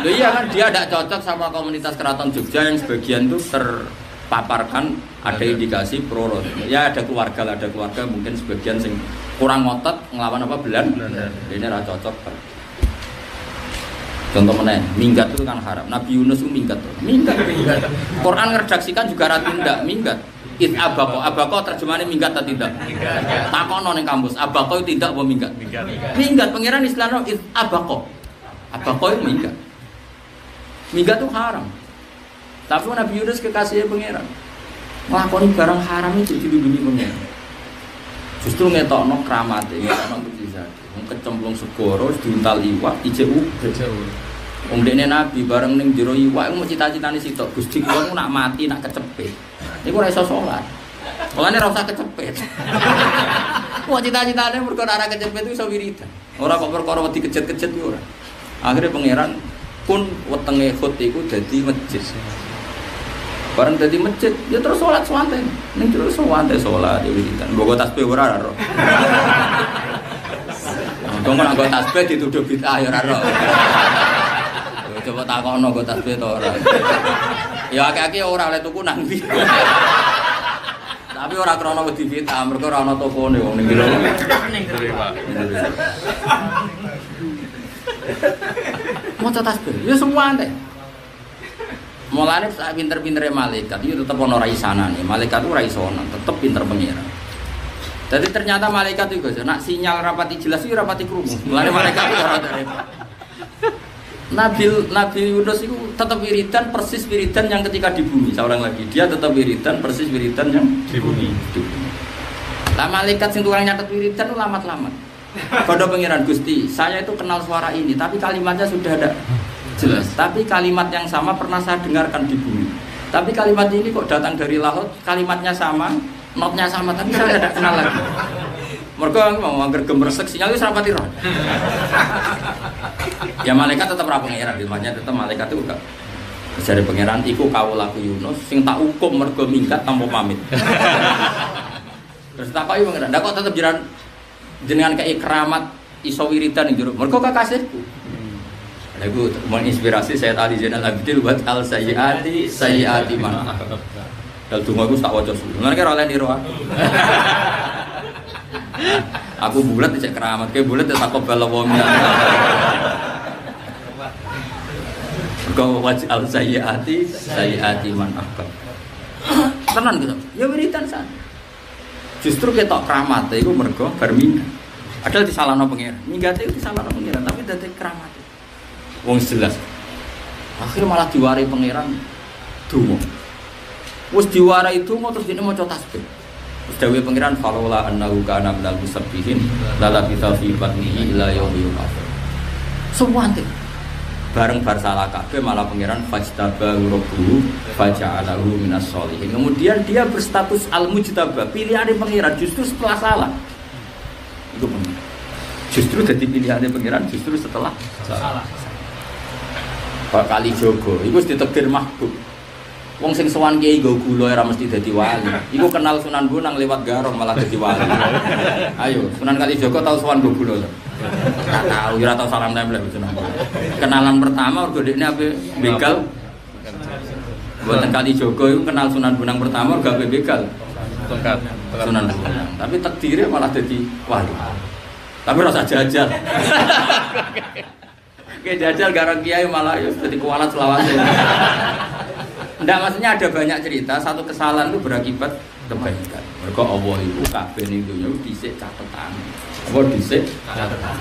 Loh iya kan dia tidak cocok sama komunitas keraton Jogja yang sebagian itu terpaparkan ada indikasi pro. Ya ada keluarga mungkin sebagian sing kurang ngotot ngelawan apa Belanda. Ini ora cocok. Contoh mana? Minggat itu kan haram. Nabi Yunus itu minggat. Quran ngeredaksikan juga ora tindak minggat. It abako terjemahannya minggat atau tidak? Takono ning kampus, abako itu tidak apa minggat? Minggat pangeran Islam it abako itu minggat. Minggat itu haram. Tapi Nabi Yunus kekasihnya pangeran. Nglakoni barang haram itu dilindungi pangeran. Justru ngetokno kramate, ngetokno mukjizat. Wong kecemplung segara diuntal iwak ijek uga. Wong dekne Nabi bareng ning jero iwak iku cita-citane sitok, Gusti kula nak mati nak kecepet. Iku ora iso salat. Mulane ora usah kecepet. Wong cita-citane mergo ora kecepet iku iso wiridan. Ora kok perkara wedi kejet-kejet iku ora. Akhire pangeran pun wetenge khut iku dadi masjid. Bareng dadi masjid, ya terus salat santai. Ning terus santai salat ya wiridan. Mbok tasbih ora ora. Untung nek nggo tasbih dituduh bid'ah ya ora ora. Coba takono nggo tasbih to ora. Ya akeh-akeh ora oleh tuku nang ndi. Tapi ora krana wedi bid'ah, mergo ora ana tokone wong ning jero. Maca tasbih, ya semua ante. Mulane sak pinter-pintere malaikat itu tetep ana ra isanane. Malaikat ora iso ana, tetep pinter pengira. Jadi ternyata malaikat itu nak sinyal rapati jelas itu rapati krungu. Mulane malaikat itu ora repot. Nabi Yunus itu tetap wiridan persis wiridan yang ketika di bumi. Seorang lagi dia tetap wiridan persis wiridan yang di bumi. Lah malaikat sing tukang nyatet wiridan itu lamat-lamat. Pada pengiran Gusti, saya itu kenal suara ini, tapi kalimatnya sudah ada jelas. Tapi kalimat yang sama pernah saya dengarkan di bumi. Tapi kalimat ini kok datang dari laut, kalimatnya sama, notnya sama, tapi saya tidak kenal lagi. Mereka mau angger gemresek sinyal itu serapati roh. Ya malaikat tetap ra pengiran, dimanya tetap malaikat itu enggak. Dari pengiran, iku kawulaku Yunus, sing tak hukum mergo minggat tanpa pamit. Terus tak kau pengiran, ndak kok tetap jenengan kei keramat iso wiridan ning jero. Mergo kekasihku. Lha iku menginspirasi Sayyid Ali Zainal Abidin buat al sayyiati man. Dal donga iku tak waca suwi. Lan kira oleh niru aku bulat cek keramat, kayak bulat tak kobal wong. Mergo wajal sayyiati man akbar. Tenan gitu. Ya wiridan san. Justru ketok keramat itu mergo bar minggat. Padahal disalahno pengiran. Minggat itu disalahno pengiran, tapi dadi keramat. Wong jelas. Akhirnya malah diwarai pengiran donga. Wis diwarai donga terus dene maca tasbih. Terus dawuhe pengiran falaula annahu kana minal musabbihin la labitha fi batnihi ila yaumil qiyamah. Suwante. Bareng bar salah kabeh malah pangeran fajtabahu rabbuhu faja'alahu minas sholihin. Kemudian dia berstatus al-mujtaba, pilihane pangeran justru setelah salah. Itu benar. Justru jadi pilihane pangeran justru setelah salah. Pak Kali Jogo, iku wis ditakdir mahbub. Wong sing sowan kiai nggo gula ora mesti dadi wali. Iku kenal Sunan Bonang lewat garong malah dadi wali. Ayo, Sunan Kali Jogo tau sowan nggo gula. Tak tahu, ora tau salam tempel Sunan. Kenalan pertama mergo dekne ape begal. Mboten Kali Jogo iku kenal Sunan Bonang pertama mergo ape begal. Tongkat Sunan Bonang. Tapi takdire malah dadi wali. Tapi ora usah jajal. Kayak jajal garang kiai malah ya dadi kualat selawase. Nggak, maksudnya ada banyak cerita, satu kesalahan itu berakibat kebaikan. Mereka Allah itu kabeh ning dunya dhisik catetan. Apa dhisik catetan.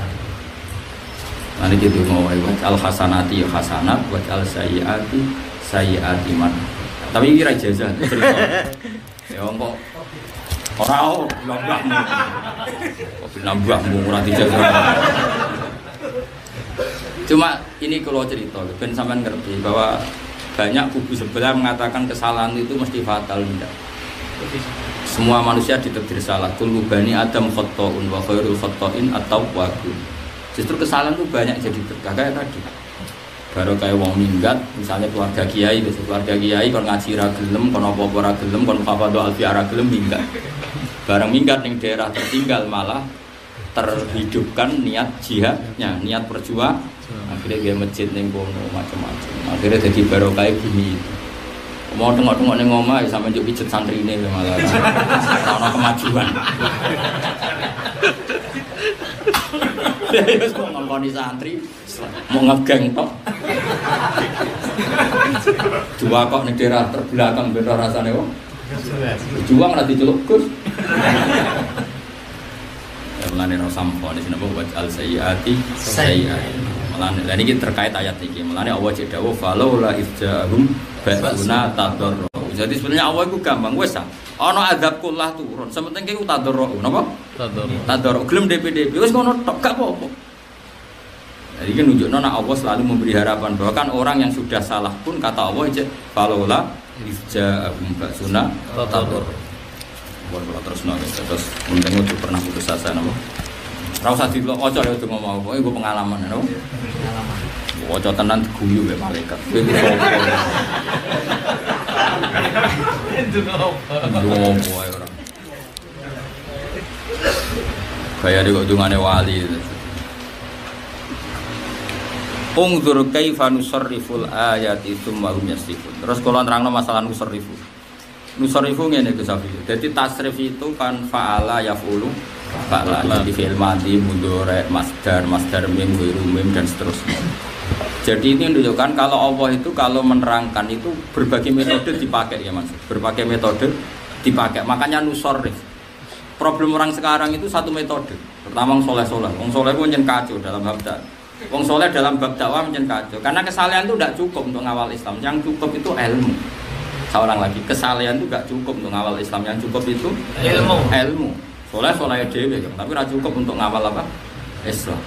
Mari kita ngomong al hasanati hasanat wa al sayyiati man. Tapi iki ra jajah. Ya kok ora nambahmu. Kok nambahmu ora dijajah. Cuma ini kalau cerita, ben sampean ngerti bahwa banyak kubu sebelah mengatakan kesalahan itu mesti fatal. Tidak. Semua manusia ditakdir salah. Kullu bani Adam khata'un wa khairul khata'in at-tawwabun. Justru kesalahan itu banyak jadi berkah kayak tadi. Baru kayak wong minggat, misalnya keluarga kiai, keluarga kiai kon ngaji ra gelem, kon apa-apa ra gelem, kon hafadho alfi ra gelem minggat. Bareng minggat ning daerah tertinggal malah terhidupkan niat jihadnya, niat perjuang. Akhirnya dia masjid ning kono macam-macam. Akhirnya jadi barokah bumi itu. Mau tengok-tengok ning omah ya sampe njuk pijet santrine malah. Ono kemajuan. Wis kok ngongkoni santri mau ngegeng tok. Dua kok ning daerah terbelakang ben rasane kok. Juang ra diceluk Gus. Mulane ora sampo nek napa wa al sayyiati sayyiati. Mulane lha niki terkait ayat iki. Mulane Allah cek dawuh falaula izjahum basuna tadarru. Jadi sebenarnya Allah itu gampang wis ana azab kullah turun. Sementing ki tadarru napa? Tadarru. Gelem DPDP wis ngono tok gak apa-apa. Jadi kan nunjukno nek Allah selalu memberi harapan bahwa kan orang yang sudah salah pun kata Allah cek falaula izjahum basuna tadarru. Buat terus nangis terus mungkin itu pernah putus asa nama. Rasa di lo ojo ya itu ngomong apa? Gue pengalaman ya, pengalaman. Ojo tenan guyu ya malaikat. Gue itu ngomong ya orang. Kayak di ujungannya wali. Ungdur kaifa nusarriful ayati tsumma hum yasifun. Terus kalau nerangno masalah nusarrifu. Nusarifu ngene Gus Safi. Jadi tasrif itu kan fa'ala yaf'ulu fa'ala jadi fi'il madhi mudhari masdar mim ghairi mim dan seterusnya. Jadi ini menunjukkan kalau Allah itu kalau menerangkan itu berbagai metode dipakai ya Mas. Berbagai metode dipakai. Makanya nusarrif. Problem orang sekarang itu satu metode. Pertama wong saleh-saleh. Wong saleh ku nyen kacau dalam bab dakwah. Wong saleh dalam bab dakwah nyen kacau. Karena kesalahan itu tidak cukup untuk ngawal Islam. Yang cukup itu ilmu. Seorang lagi kesalahan itu gak cukup untuk ngawal Islam, yang cukup itu ilmu. Soleh dewe, tapi gak cukup untuk ngawal apa? Islam.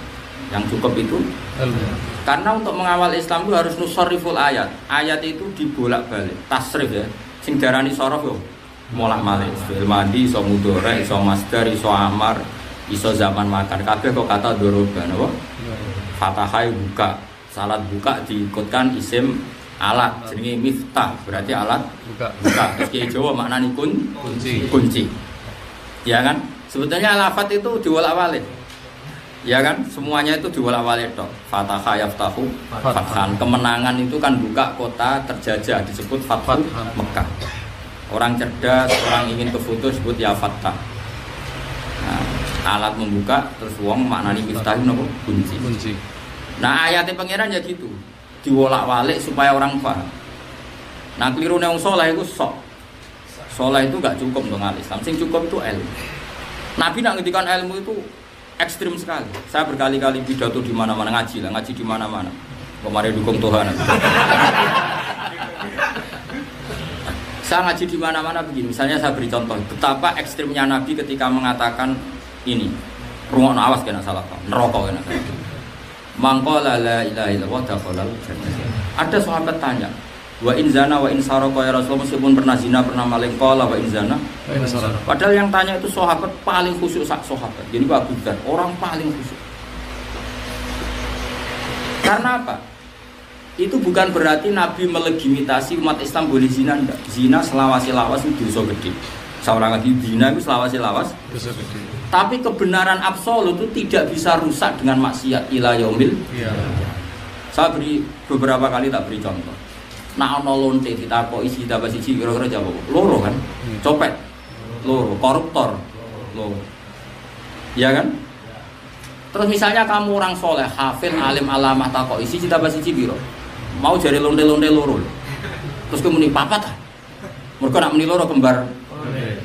Yang cukup itu ilmu. Karena untuk mengawal Islam itu harus nusarriful ayat. Ayat itu dibolak-balik, tasrif ya. Sing darani sorof yo, molak-malik. Fi'il madhi, iso mudhari, iso masdar, iso amar, iso zaman makan. Kabeh kok kata doroba, napa? Fatahai buka, salat buka diikutkan isim alat jenenge miftah berarti alat buka. Terus kiai Jawa maknane kunci. Ya kan? Sebetulnya lafaz itu diwolak-walik. Ya kan? Semuanya itu diwolak-walik tok. Fataha yaftahu fathan. Kemenangan itu kan buka kota terjajah disebut Fathu Mekah. Orang cerdas, orang ingin ke foto disebut ya fattah. Nah, alat membuka terus wong maknane miftah itu kunci. Nah, ayatnya pangeran ya gitu. Diwolak-walik supaya orang paham. Nah, keliru wong saleh iku sok. Saleh itu gak cukup untuk ngalis Islam, sing cukup itu ilmu. Nabi nak ngendikan ilmu itu ekstrim sekali. Saya berkali-kali pidato di mana-mana ngaji di mana-mana. Kemarin dukung Tuhan. Saya ngaji di mana-mana begini. Misalnya saya beri contoh betapa ekstrimnya Nabi ketika mengatakan ini. Rungokno awas kena salah paham. Neraka kena salah. Mangqala la ilaha illallah dakhala jannah. Ada sahabat tanya, wa in zana wa in sarqa ya Rasulullah, meskipun pernah zina pernah maling qala wa in zana wa in sarqa. Padahal yang tanya itu sahabat paling khusyuk sak sahabat. Jadi Abu Dzar orang paling khusyuk. Karena apa? Itu bukan berarti Nabi melegitimasi umat Islam boleh zina enggak. Zina selawasi-lawas itu dosa gede. Seorang lagi zina itu selawasi-lawas dosa gede. Tapi kebenaran absolut itu tidak bisa rusak dengan maksiat ila yaumil. Iya. Saya beri beberapa kali tak beri contoh. Nah ono lonte ditakoki isi tambah siji kira-kira jawab. Loro kan? Copet. Loro, koruptor. Loro. Iya kan? Terus misalnya kamu orang soleh, hafid, alim, alamah takoki siji tambah siji piro? Mau jari lonte-lonte loro. Terus kemudian papat. Mergo nak muni loro kembar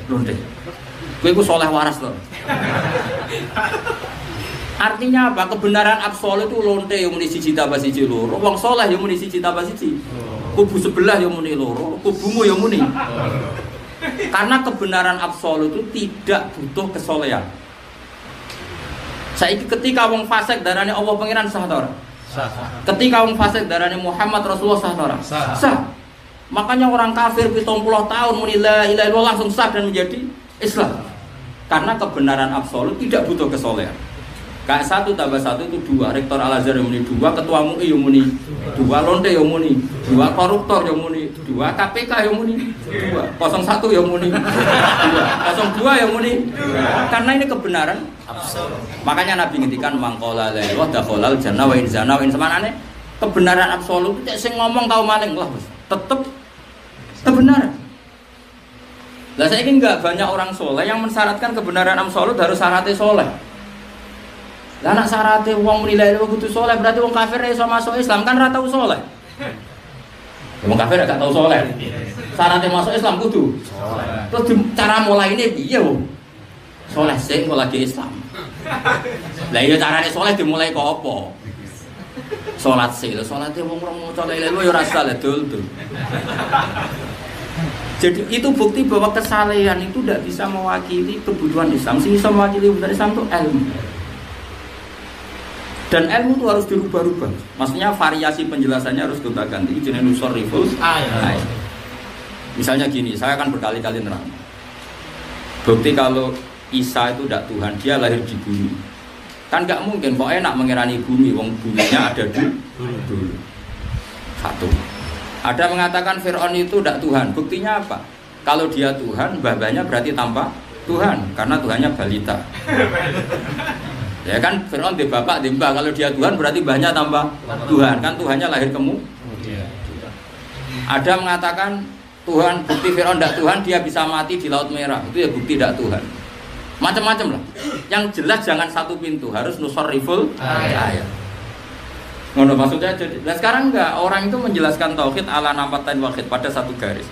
lonte. Kowe iku soleh waras to. Artinya apa? Kebenaran absolut itu lonte yang muni siji tambah siji loro. Wong soleh yang muni siji tambah siji. Kubu sebelah yang muni loro, kubumu yang muni. Karena kebenaran absolut itu tidak butuh kesolehan. Saiki ketika wong fasik darane Allah pangeran sah ta ora? Sah. Ketika wong fasik darane Muhammad Rasulullah sah ta ora? Sah. Makanya orang kafir 70 tahun muni la ilaha illallah langsung sah dan menjadi Islam. Karena kebenaran absolut tidak butuh kesolehan. Gak 1 tambah 1 itu 2, rektor Al-Azhar yang muni 2, ketua MUI yang muni 2, lonte yang muni 2, koruptor yang muni 2, KPK yang muni 2, 01 yang muni 2, 02 yang muni 2. Karena ini kebenaran absolut. Makanya Nabi ngendikan mangkola la ilaha dakhalal jannah wa in zana wa in semanane kebenaran absolut itu sing ngomong tau maling lah tetep kebenaran. Lah saya ini enggak banyak orang soleh yang mensyaratkan kebenaran absolut harus syaratnya soleh. Lah nek syaraté wong muni la ilaha kudu saleh berarti wong kafir iso masuk Islam kan ora tau saleh. Wong kafir gak tau saleh. Syaraté masuk Islam kudu saleh. Terus cara mulaine piye wong? Saleh sing kok lagi Islam. Lah iya carane saleh dimulai kok apa? Salat sih, salate wong ora maca la ilaha ya ora saleh dul. Jadi itu bukti bahwa kesalehan itu tidak bisa mewakili kebutuhan Islam. Sing bisa mewakili kebutuhan Islam itu ilmu. Dan ilmu itu harus dirubah-rubah. Maksudnya variasi penjelasannya harus kita ganti. Jenis nusor riful. Misalnya gini, saya akan berkali-kali nerang. Bukti kalau Isa itu tidak Tuhan, dia lahir di bumi. Kan nggak mungkin, kok enak mengirani bumi, wong buminya ada dulu. Satu. Ada mengatakan Fir'aun itu tidak Tuhan. Buktinya apa? Kalau dia Tuhan, babanya berarti tanpa Tuhan, karena Tuhannya balita. Ya kan Fir'aun di bapak, di mbah. Kalau dia Tuhan berarti mbahnya tambah Tuhan. Kan Tuhannya lahir kemu. Ada mengatakan Tuhan, bukti Fir'aun tidak Tuhan, dia bisa mati di Laut Merah. Itu ya bukti tidak Tuhan. Macam-macam lah. Yang jelas jangan satu pintu, harus nusor riful ayat. Ngono maksudnya jadi. Nah sekarang enggak, orang itu menjelaskan tauhid ala nampatan wahid pada satu garis.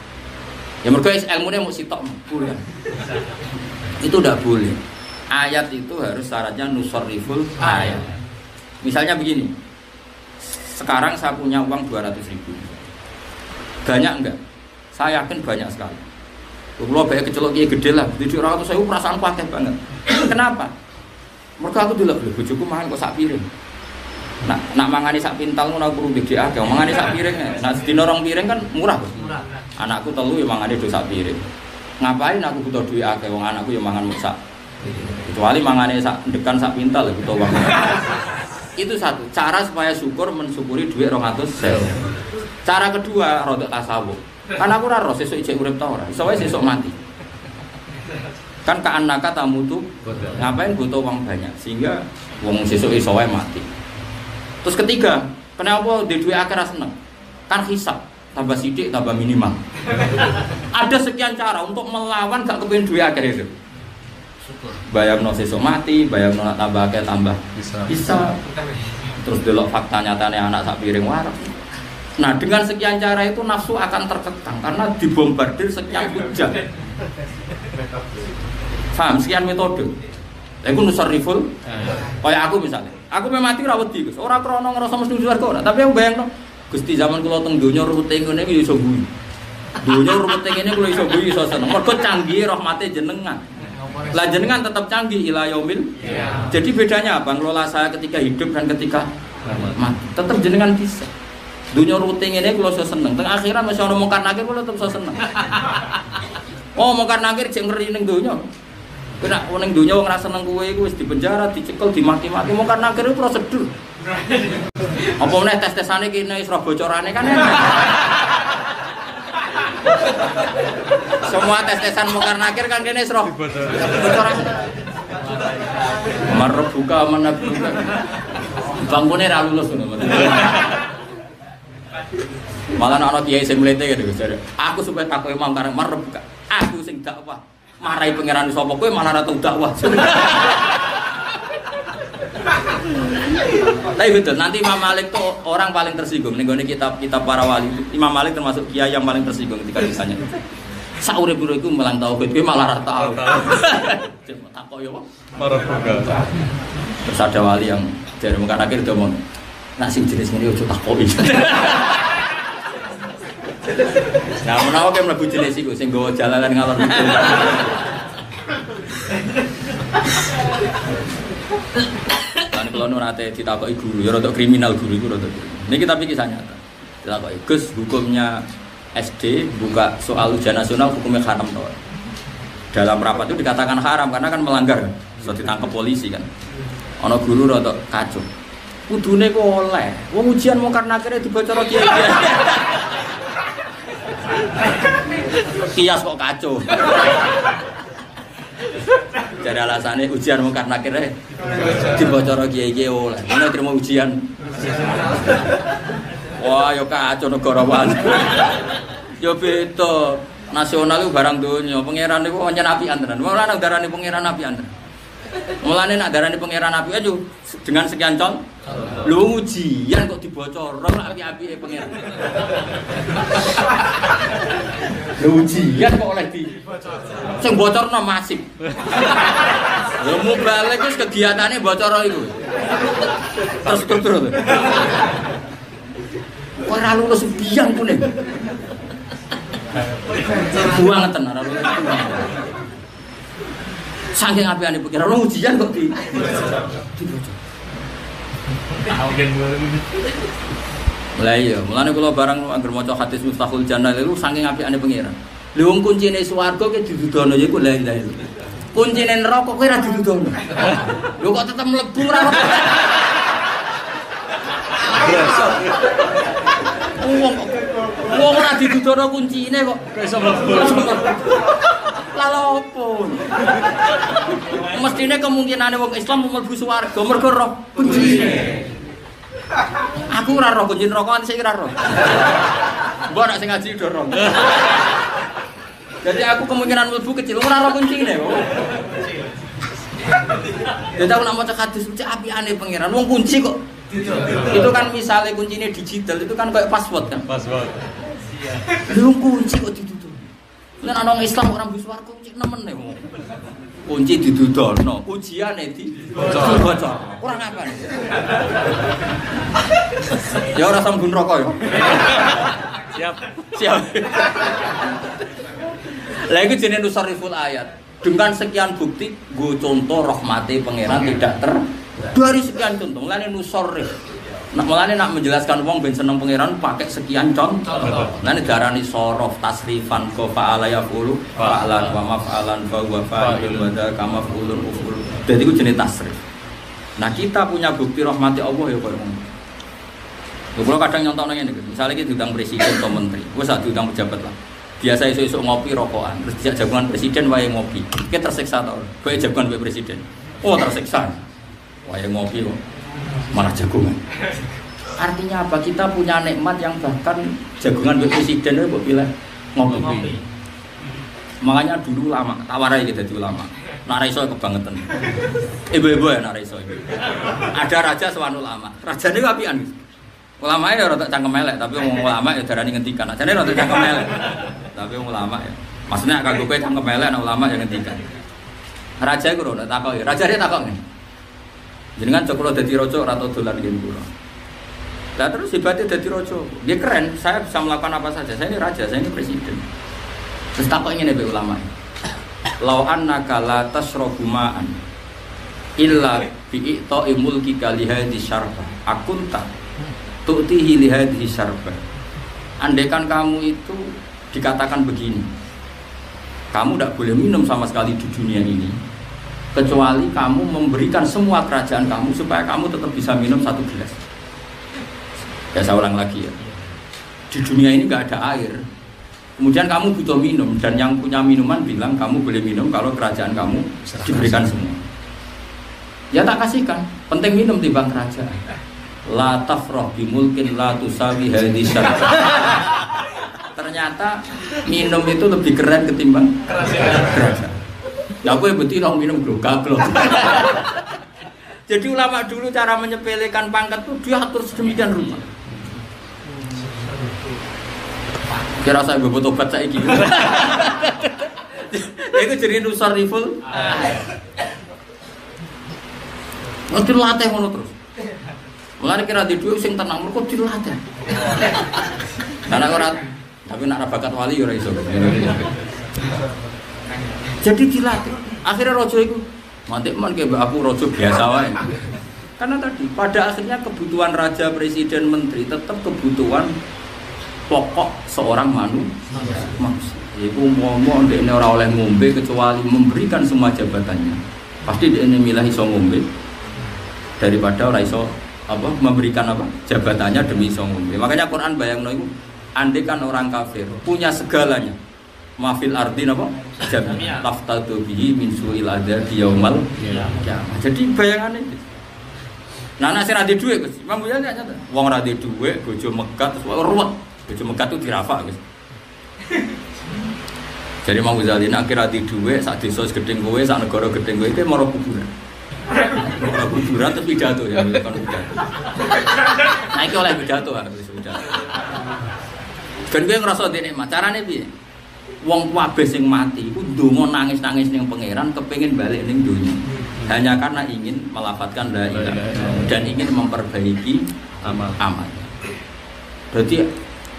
Ya mergo ilmunya mau sitok boleh. Itu tidak boleh. Ayat itu harus syaratnya nusor riful ayat. Misalnya begini, sekarang saya punya uang 200.000. Banyak enggak? Saya yakin banyak sekali. Kalau banyak kecelok gede lah, jadi orang itu saya perasaan pakai banget. Kenapa? Mereka aku dulu beli bujuku makan kok sak piring. Nak mangani sak pintal ngono aku rugi dhek akeh. Mangani sak piring. Nah sedina rong piring kan murah, Bos. Anakku telu ya mangani do sak piring. Ngapain aku butuh duit akeh wong anakku ya mangan mung sak. Kecuali mangane sak ndekan sak pintal ya butuh uang. Itu satu, cara supaya syukur mensyukuri duit 200.000. Cara kedua rodok tasawuf. Kan aku ora ro sesuk ijek urip ta ora. Iso wae sesuk mati. Kan kaanaka tamu tuh ngapain butuh uang banyak sehingga wong sesuk iso wae mati. Terus ketiga, kenapa di duit akhirnya seneng? Kan hisab, tambah sidik, tambah minimal. Ada sekian cara untuk melawan gak kepingin duit akhir itu. Bayang no sesuk mati, bayang no tambah akhir tambah bisa. Terus delok fakta nyatanya anak sak piring waras. Nah dengan sekian cara itu nafsu akan terkekang karena dibombardir sekian hujah. Paham? Sekian metode. Aku nusar riful, kayak aku misalnya. Aku memang mati rawat di Gus. Orang krono ngerasa mesti suwarga ora. Tapi aku bayangno Gusti zaman kula teng donya rute ngene iki iso guyu. Donya rute ngene kula iso guyu iso seneng. Mergo canggih rahmate jenengan. Lah jenengan tetap canggih ila yaumil. Jadi bedanya apa? Ngelola saya ketika hidup dan ketika mati. Tetap jenengan bisa. Dunia rutin ini kalau saya seneng, tengah akhiran masih orang mungkar nakir kalau tetap saya seneng. Oh mungkar nakir cek ngeri neng dunia, kena neng dunia orang rasa seneng kue itu di penjara, dicekel, dimaki-maki. Mungkar nakir itu prosedur. Apa nih tes-tesannya kini isroh bocorannya kan? Semua tes-tesan mungkar nakir kan kini isroh bocoran. Marah buka mana buka, bangunnya ralu lulus malah anak kiai sing mlete gitu Gus. Aku supaya takut imam karena marep gak. Aku sing dakwah. Marahi pangeran sapa kowe malah ora tau dakwah. Tapi betul, nanti Imam Malik tuh orang paling tersinggung ning gone kitab para wali. Imam Malik termasuk kiai yang paling tersinggung ketika ditanya. Saurip-urip iku melang tauhid, kowe malah ora tau. Takok yo apa? Marep gak. Terus ada wali yang dari muka akhir ngomong, "Nak sing jenis ngene ojo takoki." Nah, menawa ke mlebu jenis iku sing nggawa jalanan ngalor ngidul. Lan kula nu nate ditakoki guru, ya rada kriminal guru iku rada. Niki tapi kisah nyata. Ditakoki, "Gus, hukumnya SD buka soal ujian nasional hukumnya haram toh?" Dalam rapat itu dikatakan haram karena kan melanggar bisa ditangkap polisi kan. Ana guru rada kacau. Kudune kok oleh. Wong ujian mungkar nakire dibocor kiai. Kias kok kacau. Jadi alasannya ujian mungkar nakire dibocor kiai oleh. Ana terima ujian. Wah, yo kacau negarawan. Yo beda. Nasional itu barang dunia. Pangeran itu pancen apian tenan. Ora nang darani pangeran apian tenan. Mulane nak darani pangeran apian yo dengan sekian con. Lho ujian kok dibocor ora api-apike pangeran. Lho ujian kok oleh dibocor. Sing bocorno masif. Lho mubalik wis kegiatane bocor iku. Terstruktur. Ora lulus biang pune. Buang tenan ora lulus. Saking apiane pikiran lu ujian kok di bocor. Lah iya, mulane kula barang anggere maca hadis Miftahul Jannah itu saking apiane pengiran. Lha wong kuncine swarga ki didudono ya iku la ilaha illallah. Kuncine neraka kowe ora didudono. Lho kok tetep mlebu ora. Wong ora didudono kuncine kok iso mlebu. Lah opo? Mestine kemungkinane wong Islam mlebu swarga mergo roh kuncine. Aku ora roh kunci neraka sing ora roh. Mbok nek sing ngaji do roh. Jadi aku kemungkinan mlebu kecil ora roh kuncine kok. Jadi aku nak maca hadis mesti apiane pangeran wong kunci kok. Itu kan misalnya kuncinya digital itu kan kayak password kan. Password. Lu kunci kok ditutup. Nek ana wong Islam orang bis warga kunci nemen nek. Kunci didudono, ujiane dibocor. Kurang apa nih? Ya ora sambun rokok ya. Siap. Lah iku jenenge nusariful ayat. Dengan sekian bukti, gue contoh rahmati pangeran tidak dari sekian contoh. Mulane nusarif. Mulane nak menjelaskan wong ben seneng pangeran pakai sekian contoh. Mulane darani sorof tasrifan ko fa'ala yaqulu fa'alan wa maf'alan fa huwa fa'il wa dzaka maf'ulun uful. Dadi iku jenenge tasrif. Nah, kita punya bukti rahmati Allah ya koyo ngono. Lho kula kadang nyontokno ngene iki. Misale iki diundang presiden atau menteri, wis sak diundang pejabat lah. Biasa esuk-esuk ngopi rokokan, terus dijak jagungan presiden wae ngopi. Iki tersiksa ta ora? Kowe jagungan kowe presiden. Oh, tersiksa. Wae ngopi kok malah jagungan. Artinya apa? Kita punya nikmat yang bahkan jagungan buat presiden itu buat pilih ngopi. Makanya dulu lama, tawarai kita jadi ulama. Naraiso kebangetan. Ibu-ibu ya naraiso. Ada raja sewan ulama. Raja ini apian. Ulama ya rotok cangkem elek, tapi ulama ya darani ngentikan. Raja ini rotok cangkem elek, tapi ulama ya. Maksudnya kanggo kowe cangkem elek, ulama yang ngentikan. Raja itu rotok takoi. Raja dia takoi. Jenengan cok kula dadi raja ora tau dolan ngen kula. Lah terus hebatnya dadi raja. Dia keren, saya bisa melakukan apa saja. Saya ini raja, saya ini presiden. Terus takok ngene be ulama. Lau annaka la tasrabu ma'an illa bi i'ta'i mulkika li hadhihi syarba. Akunta tu'tihi li hadhihi syarba. Andaikan kamu itu dikatakan begini. Kamu tidak boleh minum sama sekali di dunia ini. Kecuali kamu memberikan semua kerajaan kamu supaya kamu tetap bisa minum satu gelas. Ya saya ulang lagi ya. Di dunia ini nggak ada air. Kemudian kamu butuh minum dan yang punya minuman bilang kamu boleh minum kalau kerajaan kamu diberikan semua. Ya tak kasihkan. Penting minum timbang kerajaan. La tafrah bimulkin la tusawi hadhihi syarab. Ternyata minum itu lebih keren ketimbang kerajaan. Ya aku betina minum gablok. Jadi ulama dulu cara menyepelekan pangkat itu dia atur sedemikian rupa. Kira saya buat obat saya gitu. Itu jadi nusariful. Mesti latih ngono terus. Mulane kira di duwe sing tenang mergo dilatih. Karena orang tapi nak bakat wali ora iso. Jadi dilatih. Akhirnya rojo itu mantik man kayak aku rojo biasa wae. Karena tadi pada akhirnya kebutuhan raja, presiden, menteri tetap kebutuhan pokok seorang manusia. Iku ngomong dekne ora oleh ngombe kecuali memberikan semua jabatannya Pasti dia milih iso ngombe daripada ora iso apa memberikan apa jabatannya demi iso ngombe. Makanya Quran bayangno iku andai kan orang kafir punya segalanya. Mafil ardin apa? Jami'a laftadu bihi min su'il adzabi yaumal qiyamah. Jadi bayangannya gitu. Nah, nek ora di dhuwit Gus, Imam Buya nyata. Wong ora di dhuwit, bojo mekat terus ruwet. Bojo mekat itu dirafak Gus. Jadi Imam Ghazali nek kira di dhuwit sak desa gedeng kowe, sak negara gedeng kowe iki mara kuburan. Mara kuburan terus pidato ya, kon pidato. Nah, iki oleh pidato harus pidato. Ben kowe ngrasa dene carane piye? Wong kabeh sing mati iku ndonga nangis-nangis ning pangeran kepengin balik ning donya. Hanya karena ingin melafadzkan la ilaha dan ingin memperbaiki amal. Berarti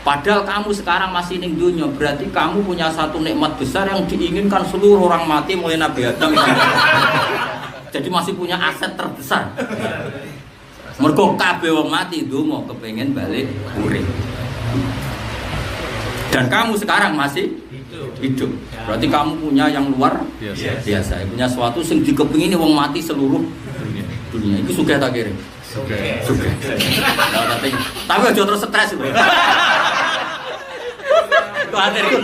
padahal kamu sekarang masih ning dunia, berarti kamu punya satu nikmat besar yang diinginkan seluruh orang mati mulai Nabi Adam. Jadi masih punya aset terbesar. Mergo kabeh wong mati ndonga kepengin balik urip. Dan kamu sekarang masih hidup. Berarti kamu punya yang luar biasa. Punya sesuatu yang dikepingin wong mati seluruh dunia. Itu sugih tak kirim. Sugih. Tapi aja terus stres itu. Kuatirku.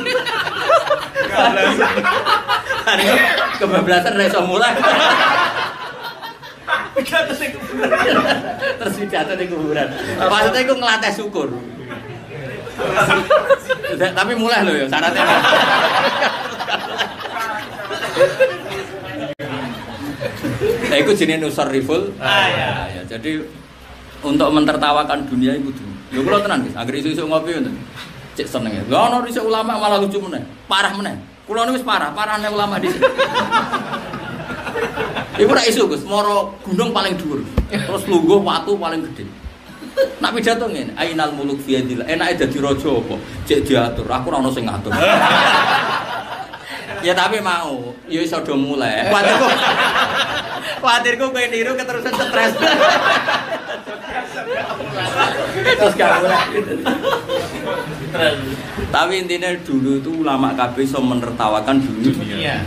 Kebablasan ra iso mulai. Terus jatuh di kuburan. Maksudnya iku ngelatih syukur. Tapi mulai loh ya syaratnya. Nah, itu jenis nusarriful. Ya. Jadi untuk mentertawakan dunia itu dulu. Lho kula tenan guys, anggere isu-isu ngopi ngoten. Cek seneng ya. Lah ono dhisik ulama malah lucu meneh. Parah meneh. Kula niku wis parahane ulama dhisik. Iku ra isu Gus, moro gunung paling dhuwur. Terus lungguh watu paling gede. Nak pidato ngene, ainal muluk fi yadillah. Enake dadi raja apa? Cek diatur, aku ora ono sing ngatur. Ya tapi mau, ya iso do mulai. Kuatirku kowe niru keterusan stres. Terus gak mulai. Tapi intinya dulu itu ulama kabeh iso menertawakan dunia.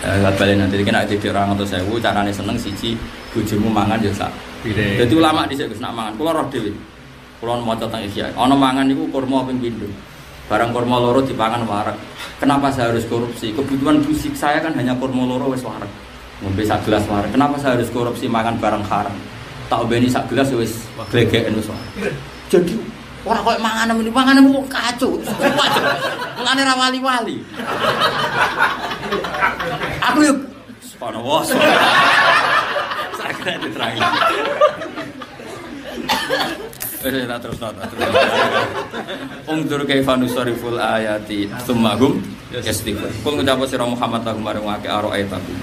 Balen nanti kena jadi orang atau sewu carane seneng siji bojomu mangan ya sak. Jadi ulama dhisik Gus nak mangan, kula roh dhewe. Kula maca teng Ihya. Ana mangan niku kurma ping pindho. Barang kurma loro dipangan warak. Kenapa saya harus korupsi? Kebutuhan fisik saya kan hanya kurma loro wis warak. Ngombe sak gelas warak. Kenapa saya harus korupsi makan barang haram? Tak obeni sak gelas wis glegeken wis warak. Jadi ora koyo mangan wong kacau. Mengane ra wali-wali. Aku yuk subhanallah. Sakit diterangi. Terus. Ungdur kaifa nusariful ayati tsumma yastighfar. Kul ngucap sira Muhammad lagu marang akeh araitaku.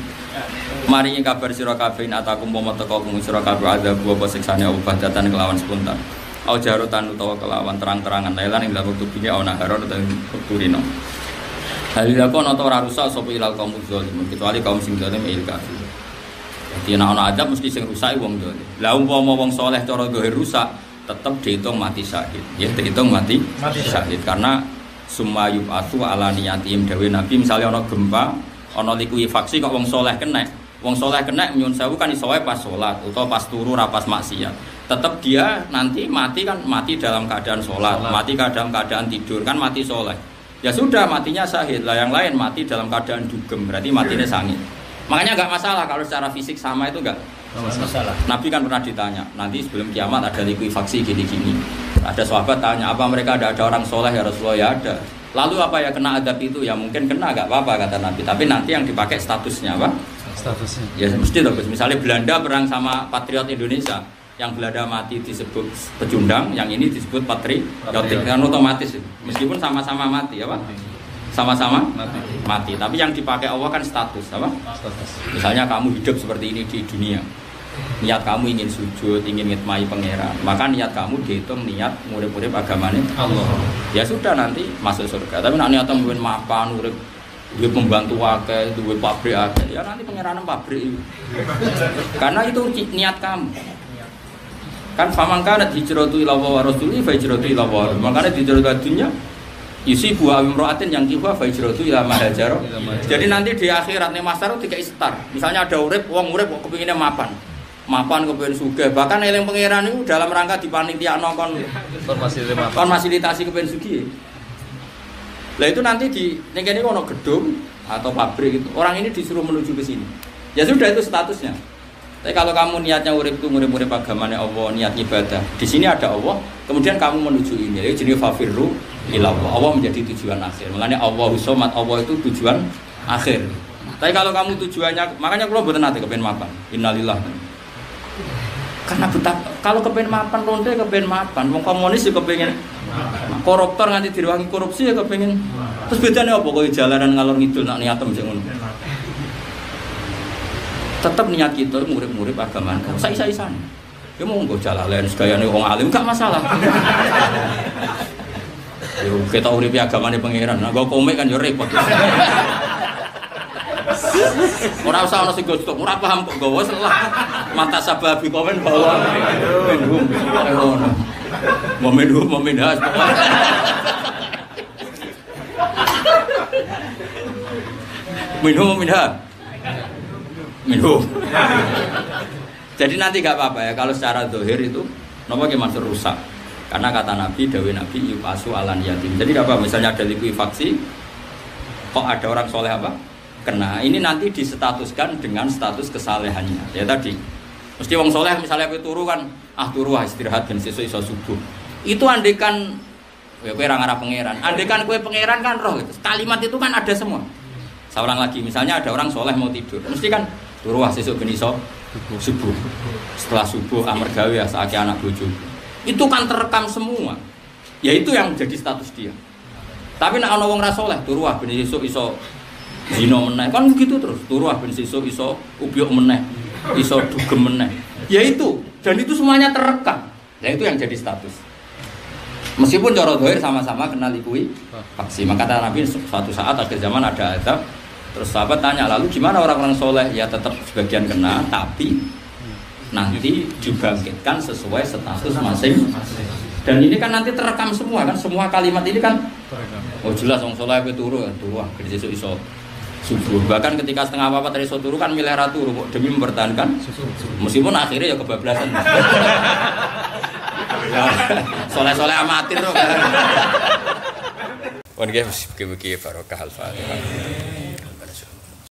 Maringi kabar sira kabeh atakum pomo teka kumu sira kabeh azab apa siksane ubah datan kelawan spontan. Au jarutan utawa kelawan terang-terangan lailan ing dalam waktu dunya ana haron utawa turino. Halilakon atau ora rusak sapa ilal kaum zalim kecuali kaum sing zalim il kafir. Dadi ana adab mesti sing rusak wong zalim. Lah umpama wong saleh cara zahir rusak tetap dihitung mati syahid. Ya dihitung mati syahid karena summa yub'atsu ala niyatim dawe Nabi misalnya ana gempa, ana likuifaksi kok wong saleh kena. Wong saleh kena nyuwun sewu kan iso wae pas salat utawa pas turu ra pas maksiat. Tetap dia nanti mati kan mati dalam keadaan salat, mati dalam keadaan tidur kan mati saleh. Ya sudah matinya syahid lah, yang lain mati dalam keadaan dugem berarti matinya sangit. Makanya enggak masalah kalau secara fisik sama itu enggak masalah. Nabi kan pernah ditanya, nanti sebelum kiamat ada likuifaksi gini-gini. Ada sahabat tanya, apa mereka ada orang soleh ya Rasulullah? Ya ada. Lalu apa ya kena adab itu? Ya mungkin kena, enggak apa-apa kata Nabi. Tapi nanti yang dipakai statusnya apa? Statusnya. Ya mesti loh. Misalnya Belanda perang sama patriot Indonesia. Yang Belanda mati disebut pecundang, yang ini disebut patriotik, kan otomatis meskipun sama-sama mati apa? Sama-sama mati. Tapi yang dipakai Allah kan status apa? Status. Misalnya kamu hidup seperti ini di dunia, niat kamu ingin sujud, ingin ngitmai pangeran, maka niat kamu dihitung niat murid-murid agamanya Allah. Ya sudah nanti masuk surga. Tapi nak niat kamu makan, murid duwe pembantu akeh, duwe pabrik akeh, ya nanti pangeran pabrik. Karena itu niat kamu. Kan faman kana hijratu ila wa rasuli fa hijratu ila wa. Makanya hijratu dunia Yusibu amroatin yang kiwa fajrotu ila mahajaro. Jadi nanti di akhirat nih masar tiga istar. Misalnya ada urip, wong urip kok kepinginnya mapan kepingin sugih. Bahkan eling pangeran itu dalam rangka dipanitia nongkon fasilitasi kepingin sugih. Lah itu nanti di ning kene ono gedung atau pabrik itu. Orang ini disuruh menuju ke sini. Ya sudah itu statusnya. Tapi kalau kamu niatnya urip itu urip agamanya Allah, niat ibadah. Di sini ada Allah, kemudian kamu menuju ini. Jadi jenis fafirru ilallah. Allah menjadi tujuan akhir. Makanya Allahu Somad, Allah itu tujuan akhir. Tapi kalau kamu tujuannya, makanya kalau mboten nate kepen mapan. Innalillah. Karena kalau kepen mapan lonte kepen mapan. Wong komunis juga kepengen koruptor nganti diruangi korupsi ya kepengen. Terus bedanya apa kok jalanan ngalor ngidul nak niatem sing ngono. Tetap niat kita murid-murid agama isa-isan. Ya mau nggo jalalen segayane wong alim gak masalah. Yo kita urip agamane pangeran. Nah, nggo komik kan yo repot. Ora usah ono sing gostok, ora paham kok gowo setelah mata sababi komen bahwa menhum ngono. Momendas. Minum. Jadi nanti gak apa-apa ya kalau secara dohir itu napa ki masuk rusak. Karena kata Nabi, dawuh Nabi yupasu alan yatim. Jadi apa misalnya ada likuifaksi kok ada orang soleh apa? Kena. Ini nanti disetatuskan dengan status kesalehannya. Ya tadi. Mesti wong soleh misalnya kowe turu kan, turu istirahat ben sesuk iso subuh. Itu andekan ya kowe ora ngarep pangeran. Andekan kowe pangeran kan roh gitu. Kalimat itu kan ada semua. Saya ulang lagi, misalnya ada orang soleh mau tidur, mesti kan turu sesuk ben iso subuh. Setelah subuh amar gawe asake anak bojo. Itu kan terekam semua. Ya itu yang jadi status dia. Tapi nek ana wong ra soleh turu ben sesuk iso zina meneh. Kan begitu terus. Turu ben sesuk iso ubyuk meneh, iso dugem meneh. Ya itu, dan itu semuanya terekam. Nah itu yang jadi status. Meskipun cara zahir sama-sama kenal ikui faksi. Maka kata Nabi suatu saat akhir zaman ada azab. Terus sahabat tanya, lalu gimana orang-orang soleh? Ya tetap sebagian kena, tapi nanti dibangkitkan sesuai status masing-masing. Dan ini kan nanti terekam semua kan, semua kalimat ini kan oh jelas orang soleh itu turu gede iso subuh. Bahkan ketika setengah apa tadi iso turu kan milih turu kok demi mempertahankan meskipun akhirnya ya kebablasan. Soleh-soleh amatir tuh kan. Wan ge mesti barokah al-Fatihah.